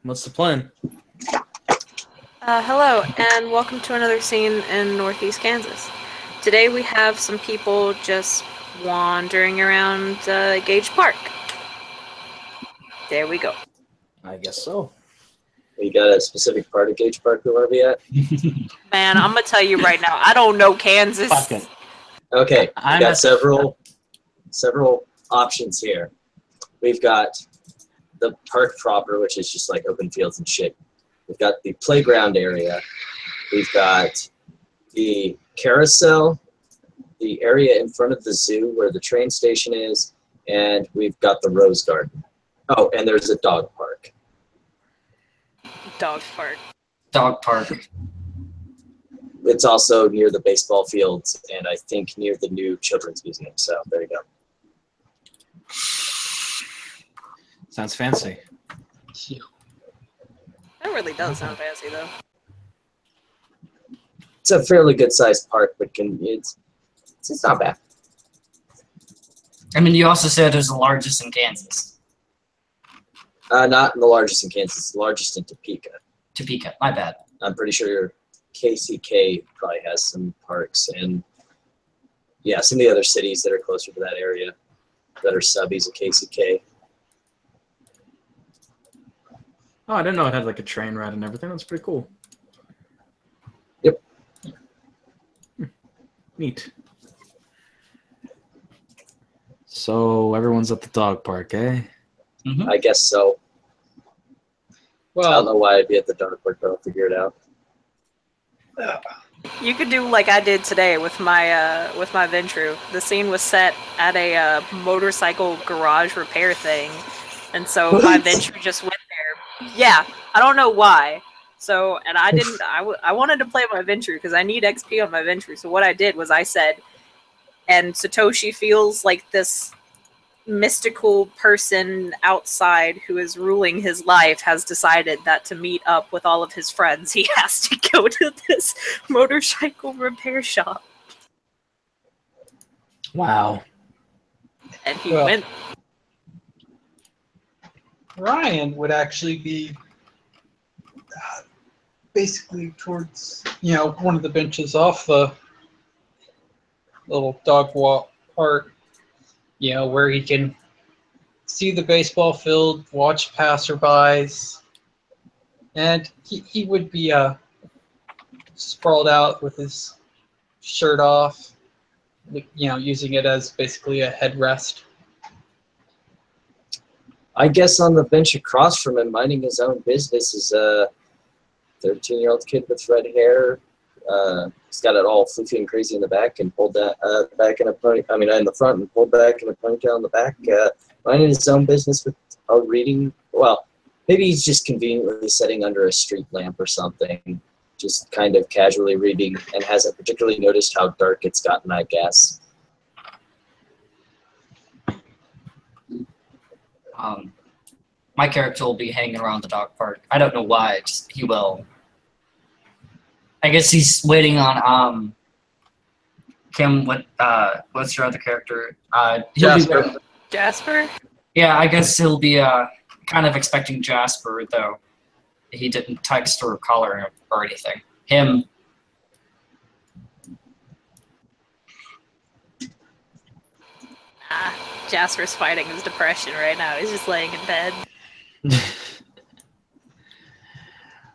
What's the plan? Hello, and welcome to another scene in Northeast Kansas. Today we have some people just wandering around Gage Park. There we go. I guess so. You got a specific part of Gage Park we want to be at? Man, I'm gonna tell you right now, I don't know Kansas. Fuck it. Okay, we I'm got at- several options here. We've got the park proper, which is just like open fields and shit. We've got the playground area. We've got the carousel, the area in front of the zoo where the train station is, and we've got the rose garden. Oh, and there's a dog park. Dog park. Dog park. It's also near the baseball fields and I think near the new children's museum. So there you go. Sounds fancy. That really does sound fancy, though. It's a fairly good sized park, but it's not bad. I mean, you also said it was the largest in Kansas. Not the largest in Kansas, the largest in Topeka. Topeka, my bad. I'm pretty sure KCK probably has some parks, and yeah, some of the other cities that are closer to that area that are subbies of KCK. Oh, I didn't know it had like a train ride and everything. That's pretty cool. Yep. Neat. So everyone's at the dog park, eh? Mm-hmm. I guess so. I don't Well, know why I'd be at the dog park, but I'll figure it out. You could do like I did today with my Ventru. The scene was set at a motorcycle garage repair thing, and so my What? Ventru just went there. Yeah, I don't know why. So, and I didn't. I wanted to play my Ventru because I need XP on my Ventru. So what I did was I said, and Satoshi feels like this mystical person outside who is ruling his life has decided that to meet up with all of his friends, he has to go to this motorcycle repair shop. Wow. And he Well. went. Ryan would actually be basically towards, one of the benches off the little dog walk park, where he can see the baseball field, watch passerbys, and he would be sprawled out with his shirt off, using it as basically a headrest. I guess on the bench across from him, minding his own business, is a 13-year-old kid with red hair. He's got it all floofy and crazy in the back and pulled that back in a pony. I mean, in the front and pulled back in a ponytail in the back. Minding his own business with a reading. Well, maybe he's just conveniently sitting under a street lamp or something, just kind of casually reading, and hasn't particularly noticed how dark it's gotten, I guess. My character will be hanging around the dog park. I don't know why, just he will. I guess he's waiting on Kim. What's your other character? He'll Jasper. be, Jasper? yeah, I guess he'll be kind of expecting Jasper, though he didn't text or call her or anything. Him. Jasper's fighting his depression right now. He's just laying in bed.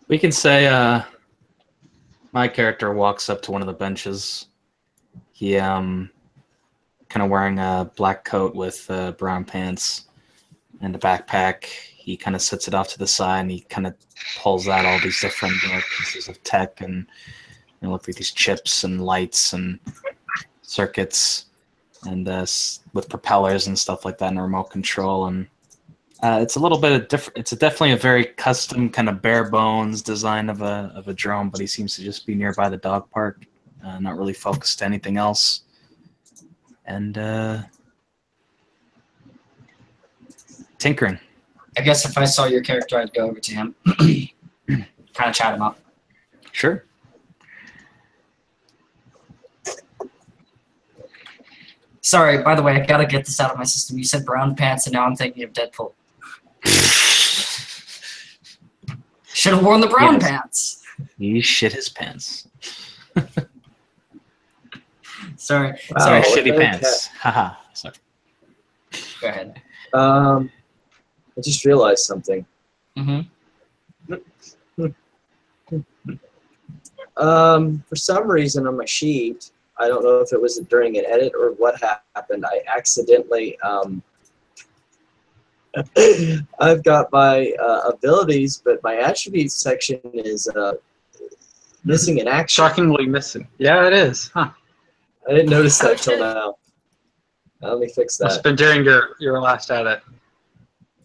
We can say my character walks up to one of the benches. He kind of wearing a black coat with brown pants and a backpack. He kind of sits it off to the side and he kind of pulls out all these different pieces of tech and look like these chips and lights and circuits and with propellers and stuff like that and a remote control. And it's a little bit of different. It's definitely a very custom kind of bare bones design of a drone, but he seems to just be nearby the dog park, not really focused to anything else. And tinkering. I guess if I saw your character, I'd go over to him, kind of chat him up. Sure. Sorry, by the way, I gotta get this out of my system. You said brown pants, and now I'm thinking of Deadpool. Should have worn the brown Yes. pants. He shit his pants. Sorry. Wow, Sorry, what shitty the pants. Haha. Sorry. Go ahead. I just realized something. Mm-hmm. For some reason on my sheet, I don't know if it was during an edit or what happened. I accidentally I've got my abilities, but my attributes section is missing an action. Shockingly missing. Yeah, it is. Huh. I didn't notice Oh, that till shit. now. Let me fix Must have that. been during your last edit.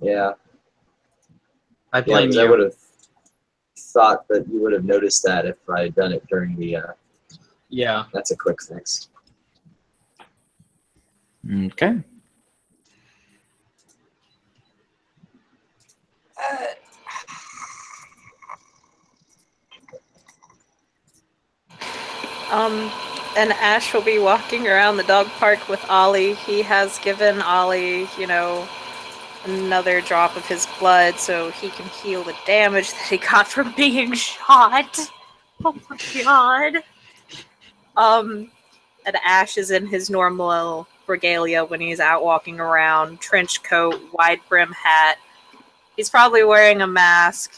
Yeah, I yeah, blame 'cause I you. would have thought that you would have noticed that if I had done it during the. Yeah. That's a quick fix. Okay. And Ash will be walking around the dog park with Ollie. He has given Ollie, another drop of his blood so he can heal the damage that he got from being shot. Oh my god. And Ash is in his normal regalia when he's out walking around. Trench coat, wide brim hat. He's probably wearing a mask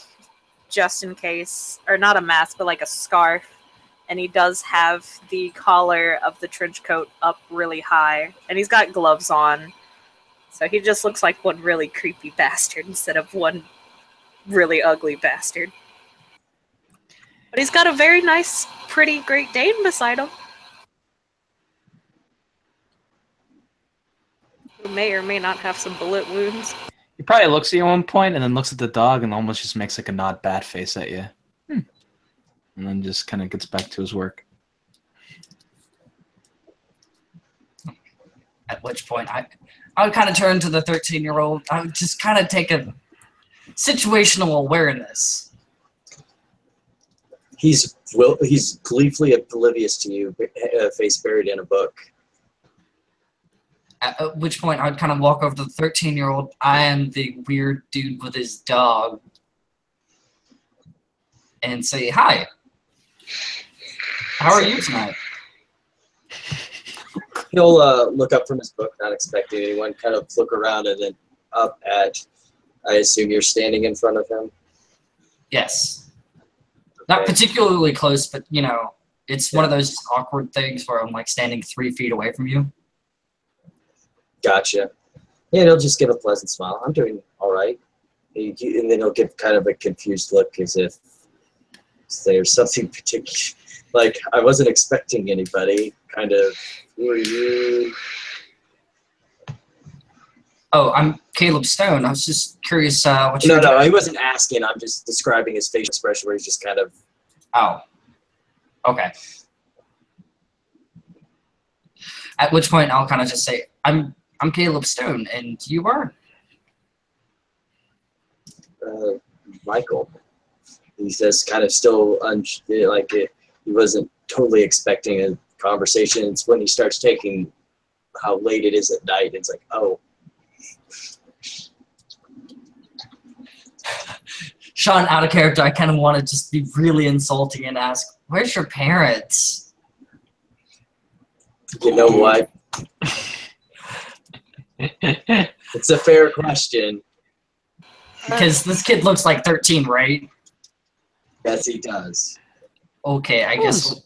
just in case. Or not a mask, but like a scarf. And he does have the collar of the trench coat up really high. And he's got gloves on. So he just looks like one really creepy bastard instead of one really ugly bastard. But he's got a very nice, pretty Great Dane beside him. Who may or may not have some bullet wounds. He probably looks at you at one point and then looks at the dog and almost just makes like a nod bat face at you. And then just kind of gets back to his work. At which point I would kind of turn to the 13-year-old. I would just kind of take a situational awareness. He's gleefully oblivious to you, face buried in a book. At which point I would kind of walk over to the 13-year-old. I am the weird dude with his dog. And say, hi. How are you tonight? He'll look up from his book, not expecting anyone, kind of look around and then up at, I assume you're standing in front of him? Yes. Not Okay. particularly close, but, it's one of those awkward things where I'm, like, standing 3 feet away from you. Gotcha. Yeah, he'll just give a pleasant smile. I'm doing all right. And then he'll give kind of a confused look as if there's something particular. Like, I wasn't expecting anybody. Kind of, who are you? Oh, I'm Caleb Stone. I was just curious what you're No, he wasn't asking. I'm just describing his facial expression where he's just kind of. Oh. Okay. At which point I'll kind of just say, I'm Caleb Stone, and you are? Michael. He says, kind of still he wasn't totally expecting a conversation. It's when he starts taking how late it is at night. It's like, oh, Sean, out of character, I kind of want to just be really insulting and ask, where's your parents? you know what? It's a fair question. Because this kid looks like 13, right? Yes, he does. Okay, I guess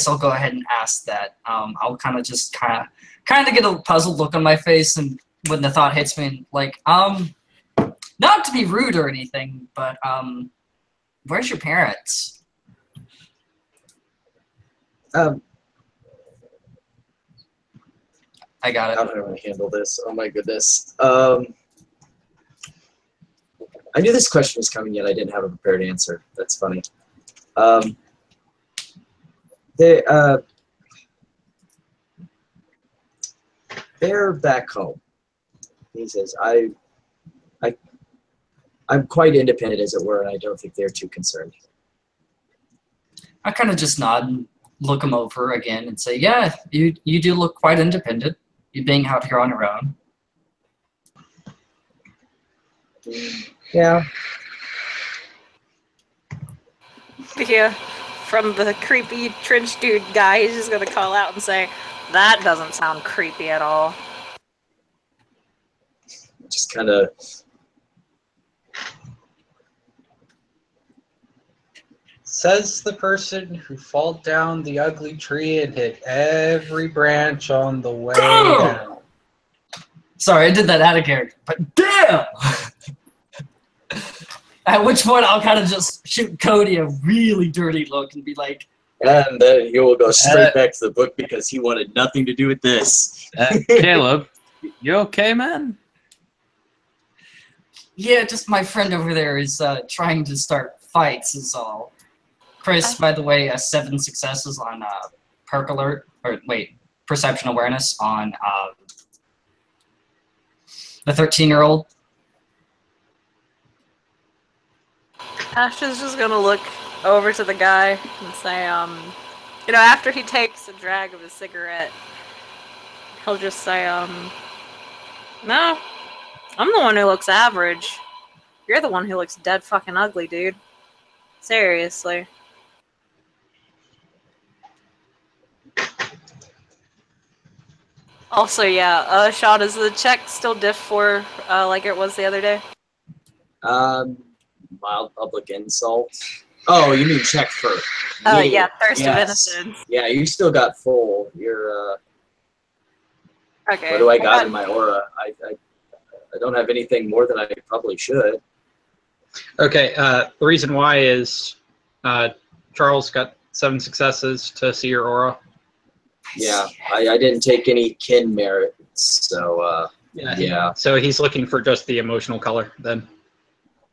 I'll go ahead and ask that. I'll kind of just kind of get a puzzled look on my face, and when the thought hits me, like, not to be rude or anything, but where's your parents? I got I it. don't know how to handle this. Oh my goodness. I knew this question was coming, yet I didn't have a prepared answer. That's funny. They're back home. He says, I'm quite independent, as it were, and I don't think they're too concerned. I kind of just nod and look him over again and say, yeah, you do look quite independent. You being out here on your own. Yeah. you from the creepy trench dude guy. He's just gonna call out and say, "That doesn't sound creepy at all." Just kind of. Says the person who fall down the ugly tree and hit every branch on the way down. Sorry, I did that out of character, but damn! At which point I'll kind of just shoot Cody a really dirty look and be like, And then he will go straight back to the book because he wanted nothing to do with this. Caleb, you okay, man? yeah, just my friend over there is trying to start fights is all. Chris, by the way, 7 successes on perk alert, or wait, perception awareness on the 13-year-old. Ash is just gonna look over to the guy and say, you know, after he takes a drag of his cigarette, he'll just say, no, I'm the one who looks average. You're the one who looks dead fucking ugly, dude. Seriously. Also, yeah, Sean, is the check still diff for like it was the other day? Mild public insult. Oh, you mean check for? Oh, yeah, Thirst of yes. Innocence. Yeah, you still got full. You're. Okay. What do I got in my aura? I don't have anything more than I probably should. Okay, the reason why is Charles got 7 successes to see your aura. Yeah, I didn't take any kin merits, so yeah. So he's looking for just the emotional color then.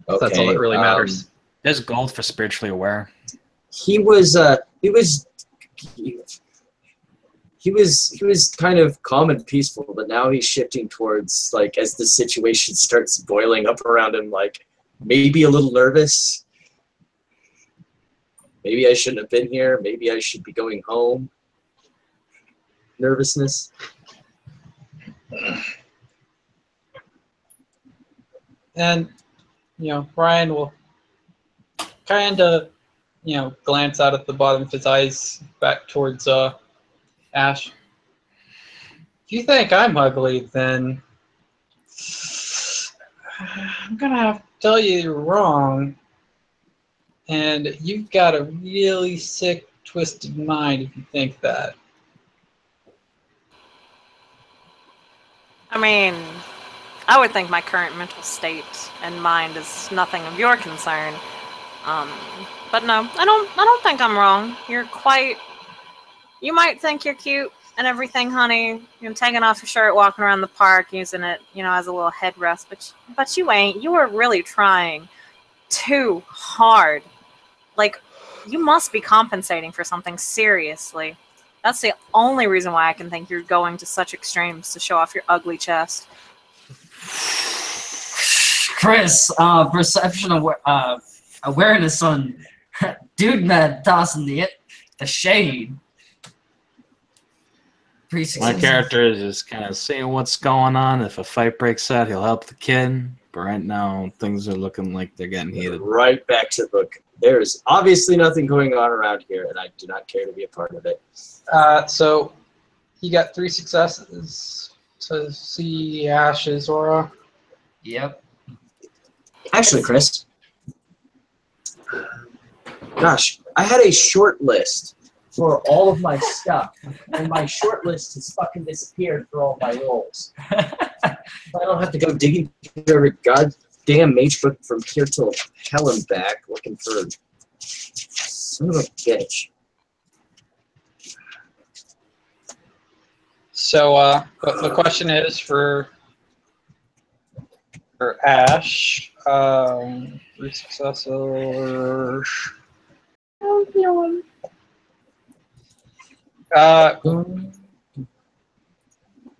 Okay. That's all that really matters. There's gold for spiritually aware. He was kind of calm and peaceful, but now he's shifting towards, like, as the situation starts boiling up around him, like, maybe a little nervous. Maybe I shouldn't have been here. Maybe I should be going home. Nervousness. And, you know, Brian will kind of, you know, glance out at the bottom of his eyes back towards Ash. If you think I'm ugly, then I'm going to have to tell you you're wrong. And you've got a really sick, twisted mind if you think that. I mean, I would think my current mental state and mind is nothing of your concern. But no, I don't think I'm wrong. You might think you're cute and everything, honey. You're taking off your shirt, walking around the park, using it, you know, as a little headrest. But you ain't. You are really trying too hard. Like, you must be compensating for something seriously. That's the only reason why I can think you're going to such extremes to show off your ugly chest. Chris, perception awareness on dude mad tossing the shade. My character is just kind of seeing what's going on. If a fight breaks out, he'll help the kid. But right now, things are looking like they're getting heated. Right back to the book. There's obviously nothing going on around here, and I do not care to be a part of it. So he got 3 successes to see Ash's aura. Yep. Actually, Chris. Gosh, I had a short list for all of my stuff, and my short list has fucking disappeared for all my rolls. I don't have to go digging through every goddamn mage book from here till hell and back looking for son of a bitch. So the question is for Ash, 3 successes.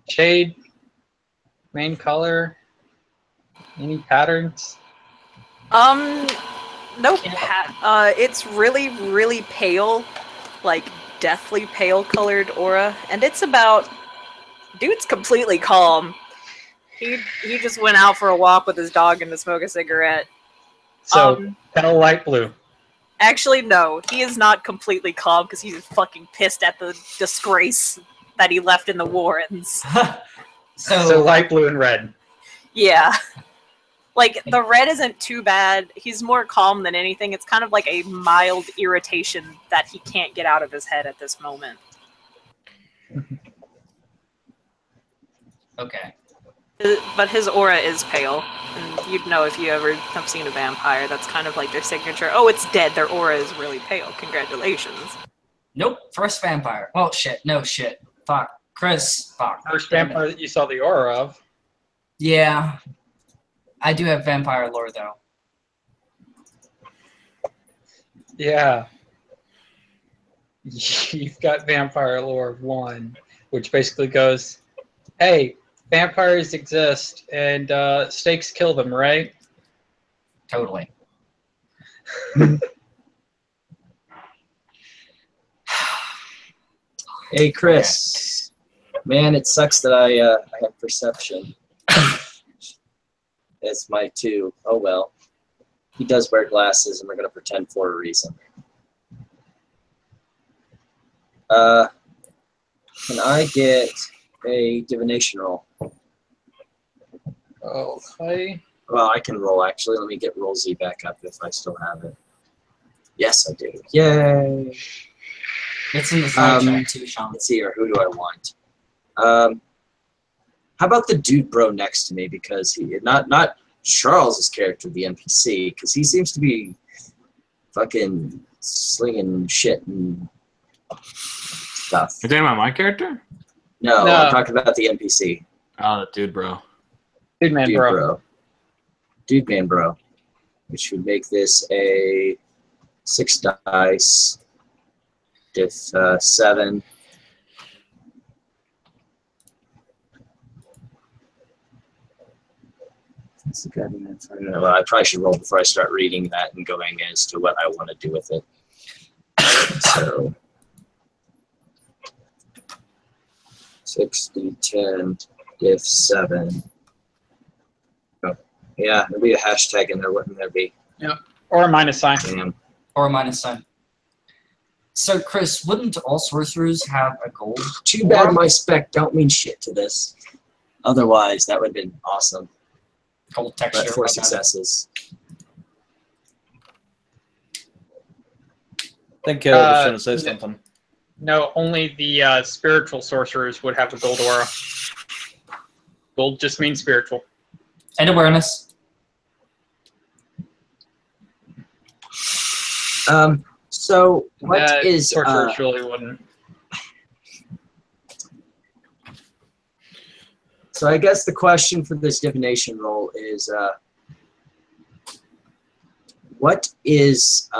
Shade, main color, any patterns? Nope. It's really, really pale, like deathly pale colored aura, and it's about. Dude's completely calm. He just went out for a walk with his dog and to smoke a cigarette. So pale light blue. Actually, no. He is not completely calm because he's fucking pissed at the disgrace that he left in the Warrens. So light blue and red. Yeah. Like, the red isn't too bad. He's more calm than anything. It's kind of like a mild irritation that he can't get out of his head at this moment. Okay. But his aura is pale. And you'd know if you ever have seen a vampire. That's kind of like their signature. Oh, it's dead. Their aura is really pale. Congratulations. Nope. First vampire. Oh shit. No shit. Fuck. Chris. Fuck. First Damn it. vampire that you saw the aura of. Yeah. I do have vampire lore though. Yeah. You've got vampire lore 1, which basically goes, hey, vampires exist and snakes kill them, right? Totally. Hey, Chris. Man, it sucks that I have perception. It's my 2. Oh well. He does wear glasses, and we're gonna pretend for a reason. Can I get a divination roll? Okay. Well, I can roll actually. Let me get roll Z back up if I still have it. Yes, I do. Yay! It's in the side track too, Sean. Let's see here. Who do I want? How about the dude bro next to me? Because he not Charles's character, the NPC, because he seems to be fucking slinging shit and stuff. You're talking about my character? No, No. I'm talking about the NPC. Oh, the dude, bro. Dude, man, Dude bro. bro. Dude man bro. Which would make this a 6 dice. Diff 7. Well, I probably should roll before I start reading that and going as to what I want to do with it. So 6d10 diff 7. Oh, yeah, there'd be a hashtag in there, wouldn't there be? Or a minus sign. Damn. Or a minus sign. So, Chris, wouldn't all sorcerers have a gold? Too bad my spec don't mean shit to this. Otherwise, that would have been awesome. Gold texture. But 4 my bad. successes. I think Caleb was trying to say no. something. No, only the spiritual sorcerers would have a gold aura. Gold just means spiritual. And awareness. So what is sorcerers really wouldn't. so I guess the question for this divination roll is what is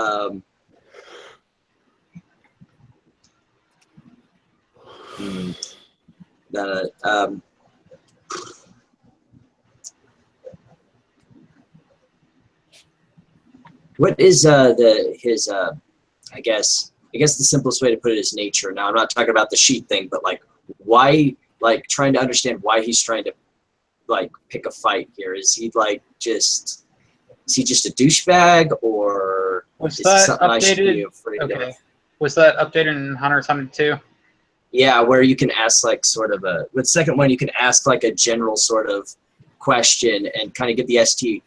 what is his I guess the simplest way to put it is nature. Now I'm not talking about the sheet thing, but like why, like trying to understand why he's trying to like pick a fight here. Is he just a douchebag, or Was is it that something I should be updated? afraid Okay. of? Was that updated in Hunter x Hunter 2? Yeah, where you can ask like sort of a, with second one you can ask like a general sort of question and kind of get the ST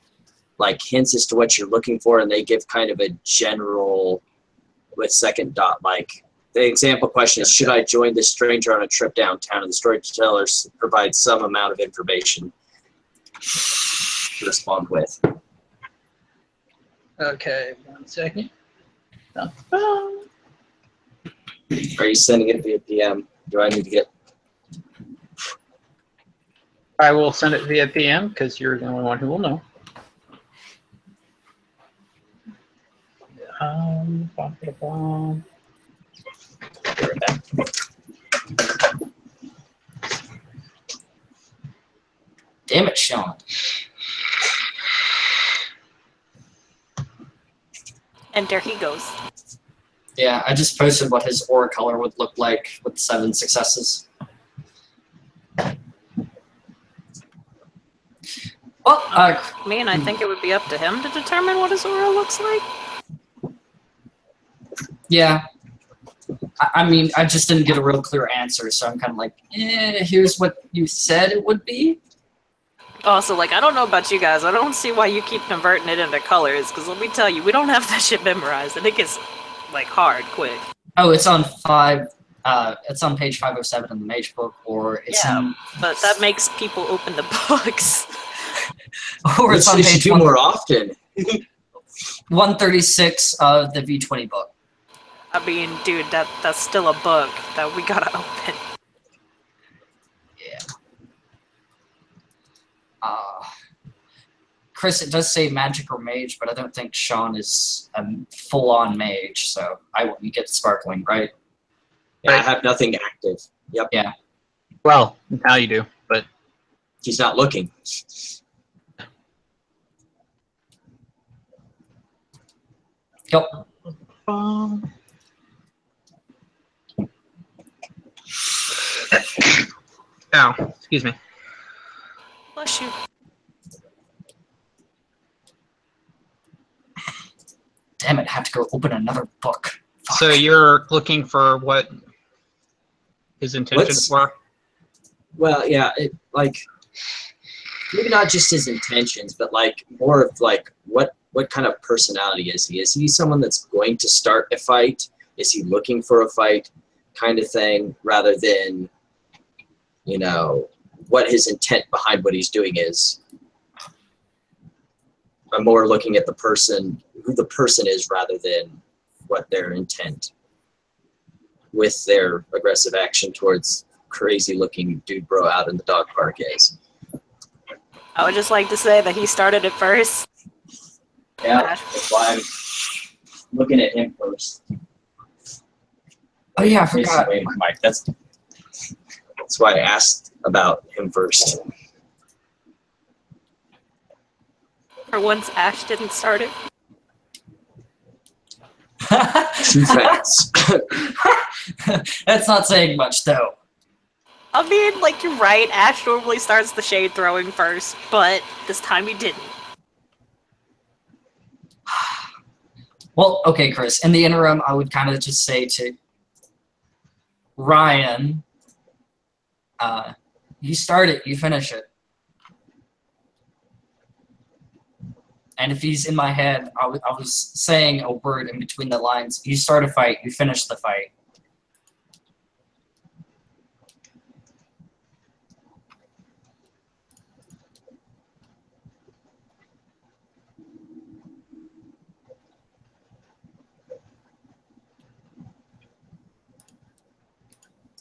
like hints as to what you're looking for, and they give kind of a general with second dot. Like the example question is, should I join this stranger on a trip downtown? And the storyteller provides some amount of information to respond with. Okay, 1 second. Are you sending it via PM? Do I need to get? I will send it via PM because you're the only one who will know. Ba-ba-ba. Damn it, Sean. And there he goes. Yeah, I just posted what his aura color would look like with 7 successes. Well, I mean, I think it would be up to him to determine what his aura looks like. Yeah. I mean, I just didn't get a real clear answer, so I'm kind of like, here's what you said it would be. Also, like, I don't know about you guys. I don't see why you keep converting it into colors, because let me tell you, we don't have that shit memorized, and it gets, like, hard quick. Oh, it's on it's on page 507 in the Mage book, or it's in, But that makes people open the books. or Which it's on they should page do more often. 136 of the V20 book. I mean, dude, that's still a book that we gotta open. Yeah. Chris, it does say magic or mage, but I don't think Sean is a full-on mage, so I wouldn't get sparkling, right? Yeah, I have nothing active. Yep. Yeah. Well, now you do, but He's not looking. Go. Ow, excuse me. Bless you. Damn it, I have to go open another book. Fuck. So you're looking for what his intentions were? Well, yeah, like maybe not just his intentions, but like more of like what kind of personality is he? Is he someone that's going to start a fight? Is he looking for a fight, kind of thing, rather than, you know, what his intent behind what he's doing is? I'm more looking at the person, who the person is, rather than what their intent with their aggressive action towards crazy looking dude bro out in the dog park is. I would just like to say that he started it first. Yeah, that's why I'm looking at him first. Oh yeah, I Facing forgot. away my mic. That's why I asked about him first. For once, Ash didn't start it. True facts. That's not saying much, though. I mean, like, you're right. Ash normally starts the shade throwing first, but this time he didn't. Well, okay, Chris. In the interim, I would kind of just say to Ryan, you start it, you finish it. And if he's in my head, I was saying a word in between the lines. You start a fight, you finish the fight.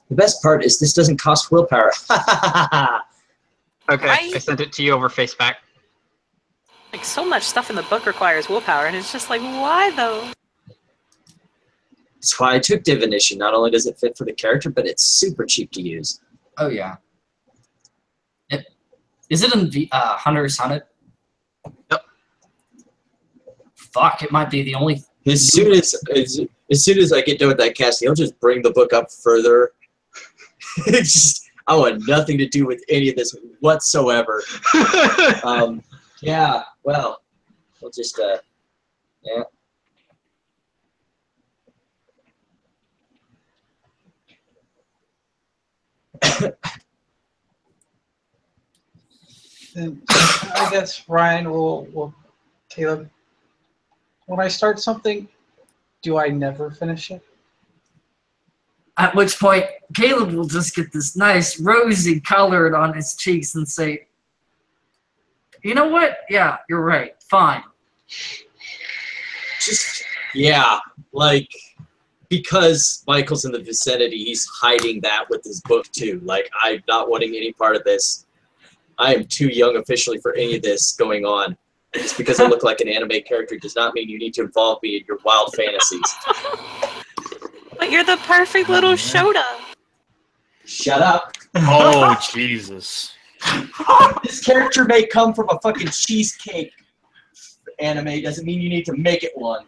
The best part is this doesn't cost willpower. Okay, Right? I sent it to you over Faceback. Like, so much stuff in the book requires willpower, and it's just like, why though? That's why I took divination. Not only does it fit for the character, but it's super cheap to use. Oh, yeah. Is it in Hunter's Hunted? Yep. Fuck, it might be the only... As soon as I get done with that casting, he'll just bring the book up further. It's just, I want nothing to do with any of this whatsoever. Yeah, well, we'll just, yeah. Then I guess Ryan will Caleb. When I start something, do I never finish it? At which point, Caleb will just get this nice rosy color on his cheeks and say, you know what? Yeah, you're right. Fine. Just, yeah, like, because Michael's in the vicinity, he's hiding that with his book too. Like, I'm not wanting any part of this. I am too young officially for any of this going on. Just because I look like an anime character does not mean you need to involve me in your wild fantasies. But you're the perfect little Shota. Shut up. Oh, Jesus. This character may come from a fucking cheesecake anime. Doesn't mean you need to make it one.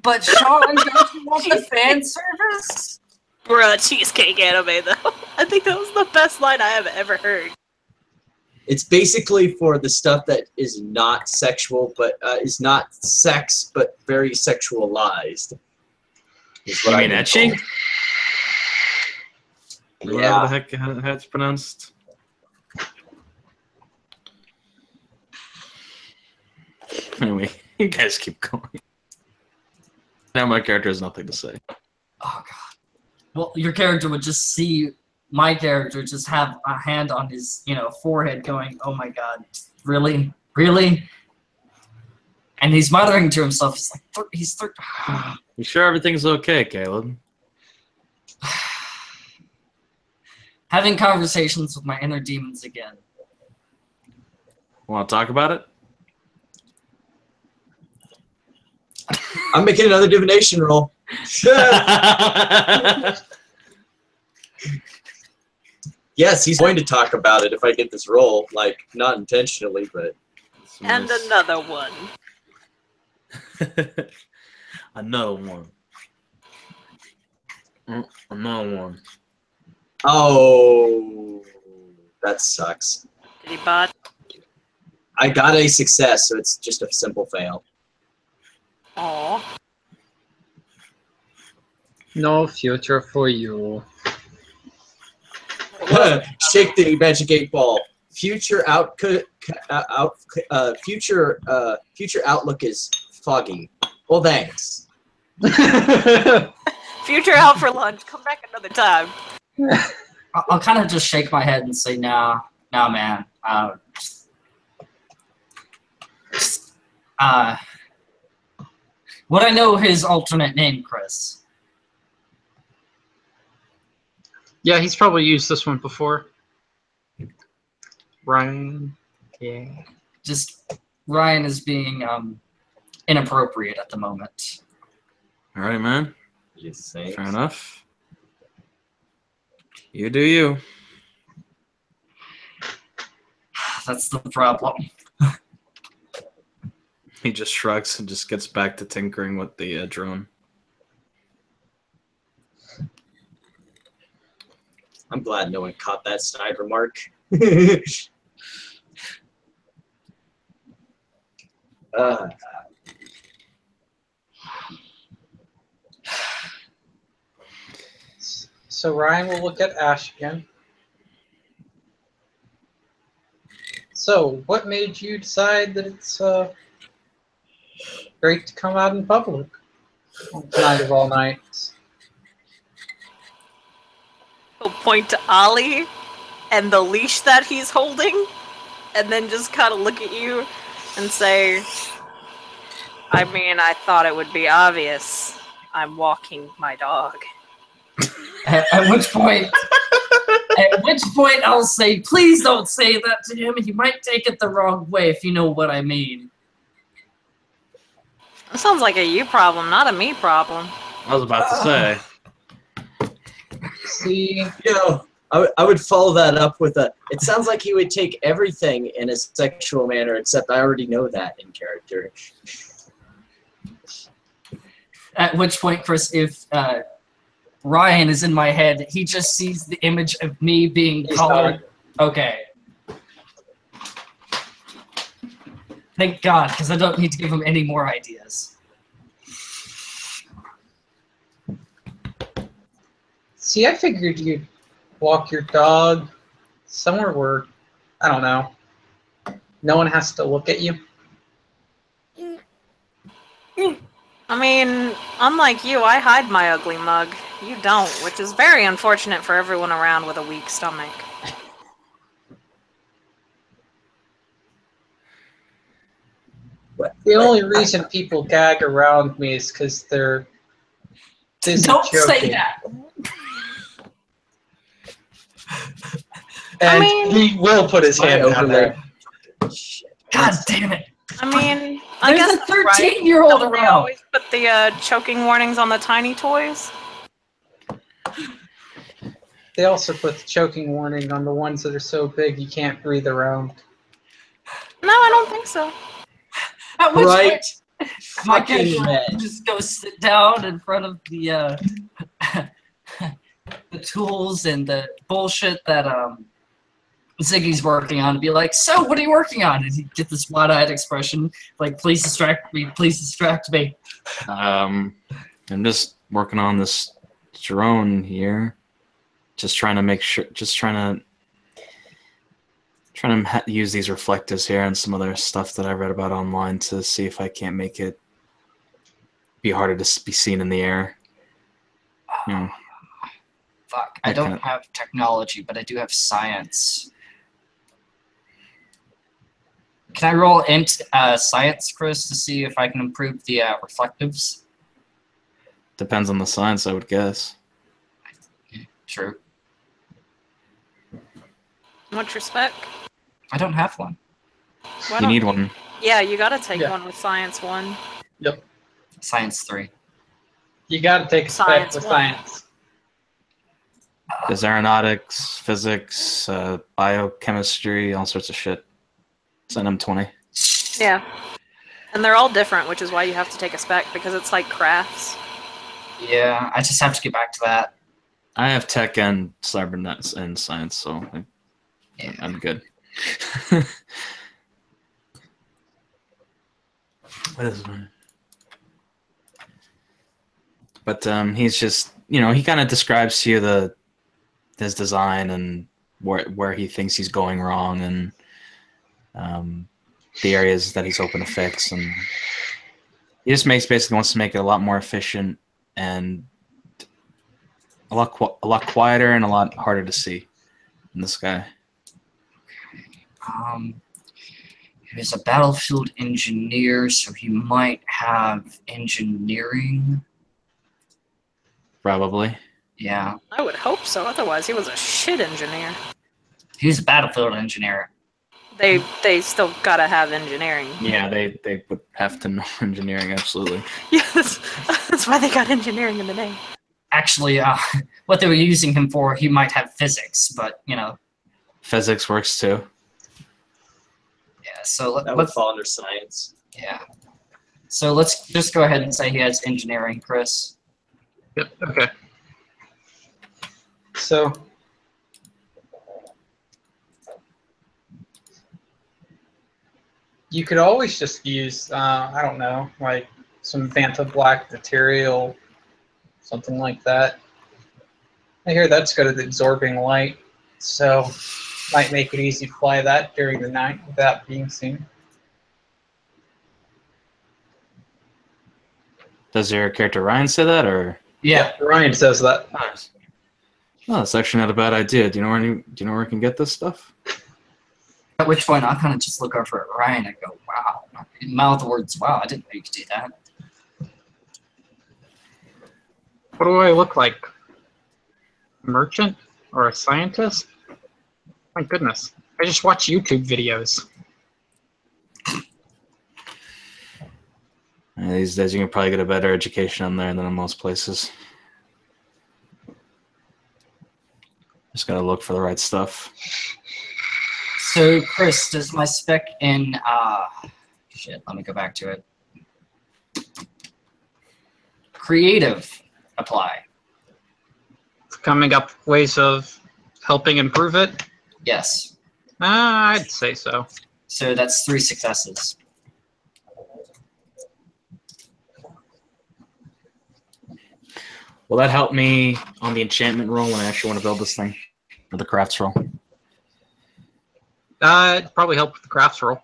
But Sean, don't you want the fan service? Bruh, cheesecake anime though. I think that was the best line I have ever heard. It's basically for the stuff that is not sexual, but is not sex, but very sexualized. is You what mean I've been etchy? told. Whatever Yeah. the heck how it's pronounced. Anyway, you guys keep going. Now my character has nothing to say. Oh god. Well, your character would just see my character just have a hand on his, forehead going, oh my god, really? Really? And he's muttering to himself, he's like, You sure everything's okay, Caleb? having conversations with my inner demons again. Want to talk about it? I'm making another divination roll. Yes, he's going to talk about it if I get this roll. Like, not intentionally, but... And another one. Another one. Another one. Oh, that sucks. Did he bot? I got a success, so it's just a simple fail. Aw. No future for you. Shake the magic 8-ball. Future future outlook is foggy. Well, thanks. Future out for lunch. Come back another time. I'll kind of just shake my head and say, nah, man. Would I know his alternate name, Chris? Yeah, he's probably used this one before. Ryan. Yeah. Just Ryan is being inappropriate at the moment. All right, man. You think? Fair enough. You do you. That's the problem. He just shrugs and just gets back to tinkering with the drone. I'm glad no one caught that snide remark. So Ryan will look at Ash again. So, what made you decide that it's great to come out in public on Night of All Nights? He'll point to Ollie and the leash that he's holding, and then just kind of look at you and say, I mean, I thought it would be obvious. I'm walking my dog. At which point I'll say, please don't say that to him. He might take it the wrong way, if you know what I mean. That sounds like a you problem, not a me problem. I was about to say. See, You know, I would follow that up with a, it sounds like he would take everything in a sexual manner, except I already know that in character. At which point, Chris, if Ryan is in my head, he just sees the image of me being He's colored. Okay. Thank God, because I don't need to give him any more ideas. see, I figured you'd walk your dog somewhere where, I don't know, no one has to look at you. I mean, unlike you, I hide my ugly mug. You don't, which is very unfortunate for everyone around with a weak stomach. The only reason people gag around me is because they're busy Don't joking. say that. And I mean- he will put his hand down there. Shit. God damn it. I mean, I There's guess a that's right. 13-year-old Don't they around. always put the choking warnings on the tiny toys? They also put the choking warning on the ones that are so big you can't breathe around. No, I don't think so. At which Right? point, my Fucking character men. just go sit down in front of the the tools and the bullshit that Ziggy's working on and be like, so what are you working on? And he'd get this wide-eyed expression like, please distract me, please distract me. I'm just working on this drone here. Just trying to make sure. Just trying to use these reflectives here and some other stuff that I read about online to see if I can't make it be harder to be seen in the air. You know, Fuck, I don't have technology, but I do have science. Can I roll int science, Chris, to see if I can improve the reflectives? depends on the science, I would guess. True. What's your spec? I don't have one. Why You don't need one. Yeah, you gotta take Yeah. one with Science 1. Yep. Science 3. You got to take a spec Science with one. science. There's aeronautics, physics, biochemistry, all sorts of shit. It's an M20. Yeah. And they're all different, which is why you have to take a spec, because it's like crafts. Yeah, I just have to get back to that. I have tech and cybernetics and science, so Yeah. I'm good. What is it? But he's just, he kind of describes to you his design and where he thinks he's going wrong, and the areas that he's hoping to fix, and he just basically wants to make it a lot more efficient and a lot quieter and a lot harder to see in the sky. He's a battlefield engineer, so he might have engineering. Probably. Yeah, I would hope so, otherwise he was a shit engineer. he's a battlefield engineer. They still gotta have engineering. Yeah, they would have to know engineering, absolutely. Yes, that's why they got engineering in the name. Actually, what they were using him for, he might have physics, but Physics works too. yeah. So That would fall under science. yeah. So let's just go ahead and say he has engineering, Chris. Yep. Okay. So you could always just use, I don't know, like some Vanta Black material, something like that. I hear that's good at absorbing light, so might make it easy to fly that during the night without being seen. Does your character Ryan say that, or? Yeah. Ryan says that. Nice. Oh, that's actually not a bad idea. Do you know where I can get this stuff? At which point I kind of just look over at Ryan and go, "Wow!" Mouth the words, "Wow!" I didn't know you could do that. What do I look like? A merchant or a scientist? My goodness. I just watch YouTube videos. These days, you can probably get a better education on there than in most places. Just gotta look for the right stuff. So, Chris, does my spec in shit? Let me go back to it. Creative apply? Coming up with ways of helping improve it? Yes. I'd say so. So that's 3 successes. Will that help me on the enchantment roll when I actually want to build this thing? Or the crafts roll? It'd probably help with the crafts roll.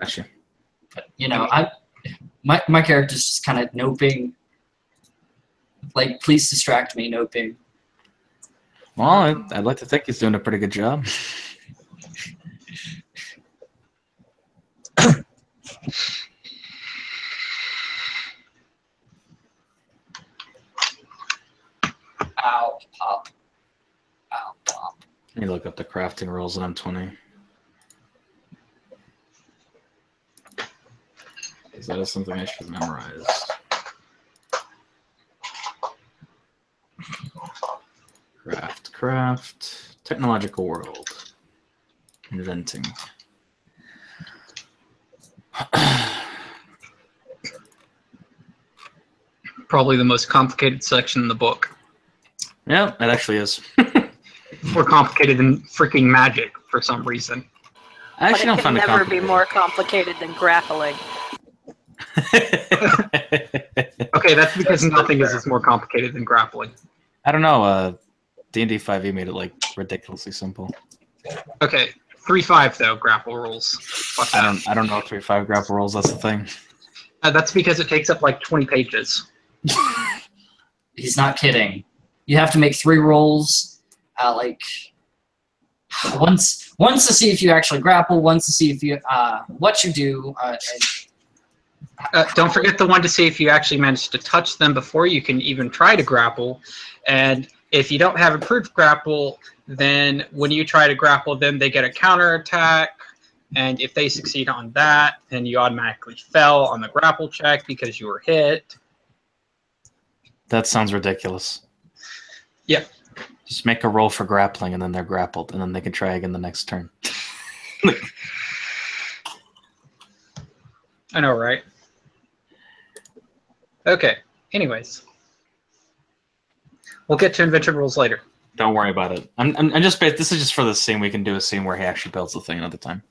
Gotcha. But, my character's just kind of noping. Like, please distract me, noping. Well, I'd like to think he's doing a pretty good job. Ow, pop. Ow, pop. Let me look up the crafting rules in M20. Is that something I should memorize? Craft. Technological world. Inventing. Probably the most complicated section in the book. Yeah, it actually is. More complicated than freaking magic for some reason. I actually But don't it find can it never be complicated. more complicated than grappling. Okay, that's because nothing is more complicated than grappling. I don't know. D&D 5e made it like ridiculously simple. Okay, 3-5 though grapple rules. Fuck that. I don't know 3-5 grapple rules. That's the thing. That's because it takes up like 20 pages. He's not kidding. You have to make 3 rolls, like once to see if you actually grapple, once to see if you what you do. Don't forget the one to see if you actually manage to touch them before you can even try to grapple. And if you don't have improved grapple, then when you try to grapple them, they get a counterattack. And if they succeed on that, then you automatically fell on the grapple check because you were hit. That sounds ridiculous. Yep. Just make a roll for grappling, and then they're grappled, and then they can try again the next turn. I know, right? Okay. Anyways, we'll get to invention rules later. Don't worry about it. I'm just. This is just for the scene. We can do a scene where he actually builds the thing another time.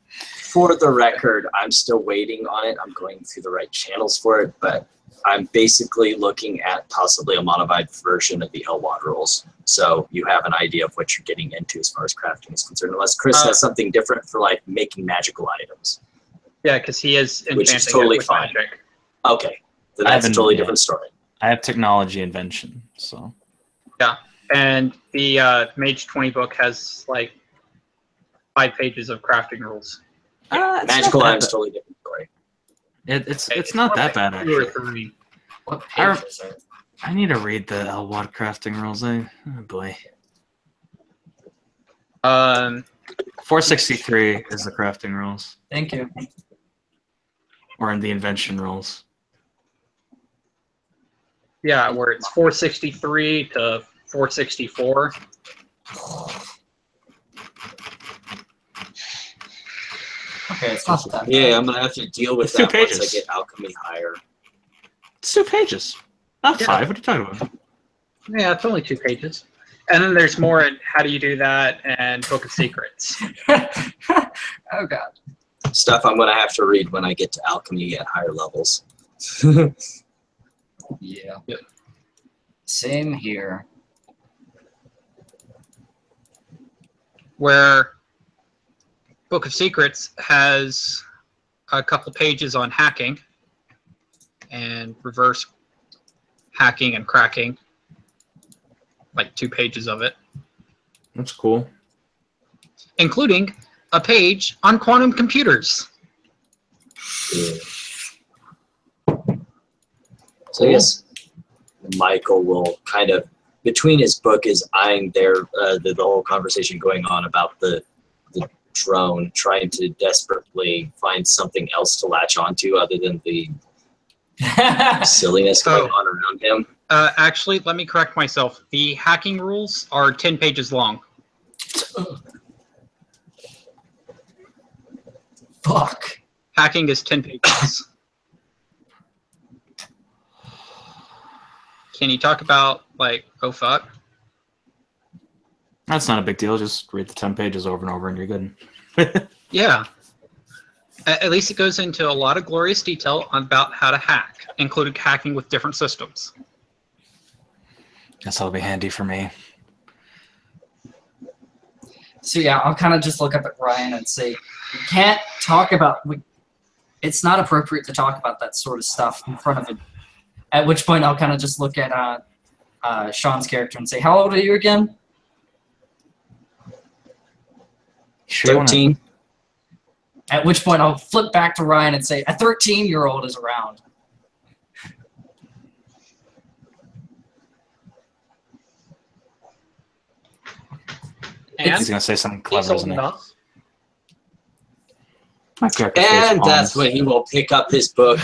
For the record, I'm still waiting on it. I'm going through the right channels for it, but I'm basically looking at possibly a modified version of the Elwad rules. So you have an idea of what you're getting into as far as crafting is concerned, unless Chris has something different for like making magical items. Yeah, because he is enchanting Which is totally it with fine. magic. Okay, then that's a totally different story. I have technology invention, so. Yeah, and the Mage 20 book has like 5 pages of crafting rules. Magical items, totally different story. It's not that bad, 2 or actually. 3. What page is it? I need to read the Elwad crafting rules. Oh boy. 463 is the crafting rules, Thank you. or in the invention rules. Yeah, where it's 463 to 464. Okay, it's not that. Yeah, I'm gonna have to deal with It's 2 that once I pages. get alchemy higher. It's 2 pages, not Yeah. 5. What are you talking about? Yeah, it's only 2 pages. And then there's more in How Do You Do That and Book of Secrets. Oh god. Stuff I'm gonna have to read when I get to alchemy at higher levels. Yeah. Yep. Same here. Where Book of Secrets has a couple pages on hacking and reverse hacking and cracking, like 2 pages of it, That's cool. including a page on quantum computers. Yeah. So I guess Michael will kind of, between his book, is eyeing the whole conversation going on about the drone, trying to desperately find something else to latch onto other than the silliness going on around him. Actually, let me correct myself. The hacking rules are 10 pages long. Fuck. Hacking is 10 pages. Can you talk about, like, oh fuck? That's not a big deal. Just read the 10 pages over and over, and you're good. Yeah. At least it goes into a lot of glorious detail about how to hack, including hacking with different systems. Guess that'll be handy for me. So yeah, I'll kind of just look up at Ryan and say, we can't talk about. It's not appropriate to talk about that sort of stuff in front of him. At which point, I'll kind of just look at Sean's character and say, "How old are you again?" Sure, 13. At which point, I'll flip back to Ryan and say, "A 13-year-old is around." He's gonna say something clever, isn't he? My character And face that's palms. when he will pick up his book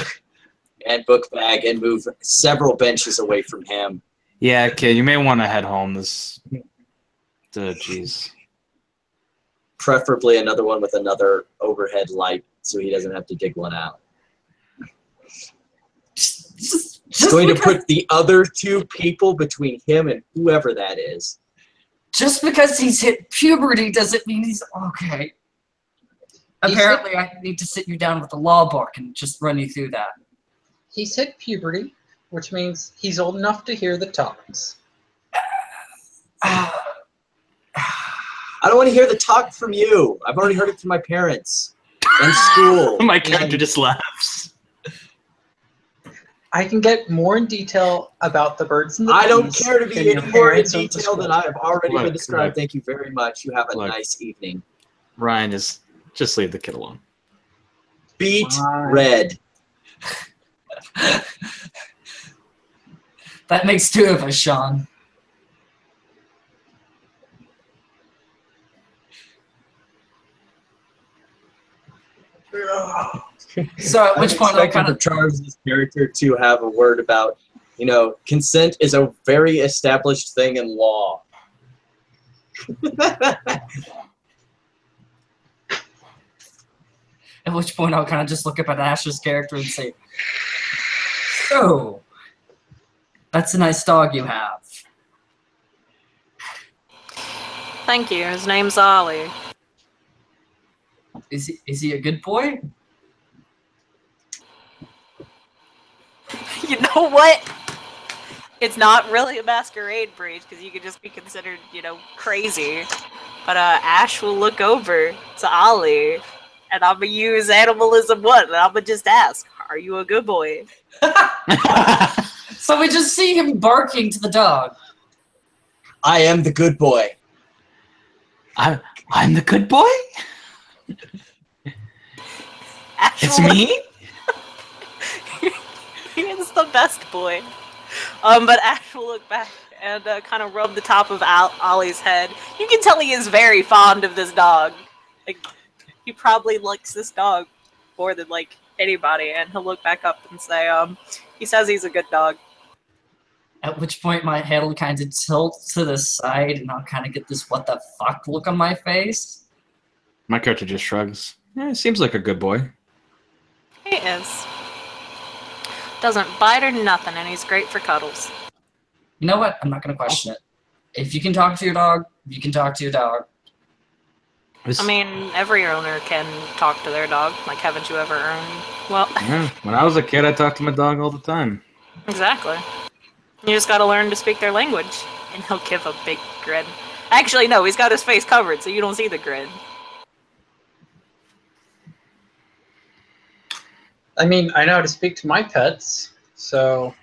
and book bag and move several benches away from him. Yeah, kid, you may want to head home. This, jeez. Preferably another one with another overhead light so he doesn't have to dig one out. Just Going to because- put the other 2 people between him and whoever that is. Just because he's hit puberty doesn't mean he's okay. Apparently, I need to sit you down with the law book and just run you through that. he's hit puberty, which means he's old enough to hear the talks. I don't want to hear the talk from you. I've already heard it from my parents and school. My character and just laughs. I can get more in detail about the birds and the I don't bees care to than be your any more in parents or the detail than school. I have already been Look, described. look. Thank you very much. You have a Look. nice evening. Ryan is just leave the kid alone. Beat Fine. red. That makes 2 of us, Sean. So at which point I'll expecting kind for of Charles' character to have a word about, consent is a very established thing in law. at which point I'll kind of just look up at Ash's character and say, "So, that's a nice dog you have." Thank you. His name's Ollie. Is he a good boy? You know what? It's not really a masquerade breed because you could just be considered, crazy. But Ash will look over to Ollie, and I'm gonna use Animalism 1, and I'm gonna just ask, "Are you a good boy?" So we just see him barking to the dog. I am the good boy. I'm the good boy? Ash It's will me? He is the best boy. But Ash will look back and kind of rub the top of Ollie's head. You can tell he is very fond of this dog. Like, he probably likes this dog more than anybody. And he'll look back up and say, he says he's a good dog. At which point my head will kind of tilt to the side and I'll kind of get this what the fuck look on my face. My character just shrugs. Yeah, seems like a good boy. He is. Doesn't bite or nothing, and he's great for cuddles. You know what? I'm not going to question it. If you can talk to your dog, you can talk to your dog. This- I mean, every owner can talk to their dog. Like, haven't you ever earned? Well, yeah, when I was a kid, I talked to my dog all the time. exactly. You just gotta learn to speak their language, and he'll give a big grin. Actually, no, he's got his face covered, so you don't see the grin. I mean, I know how to speak to my pets, so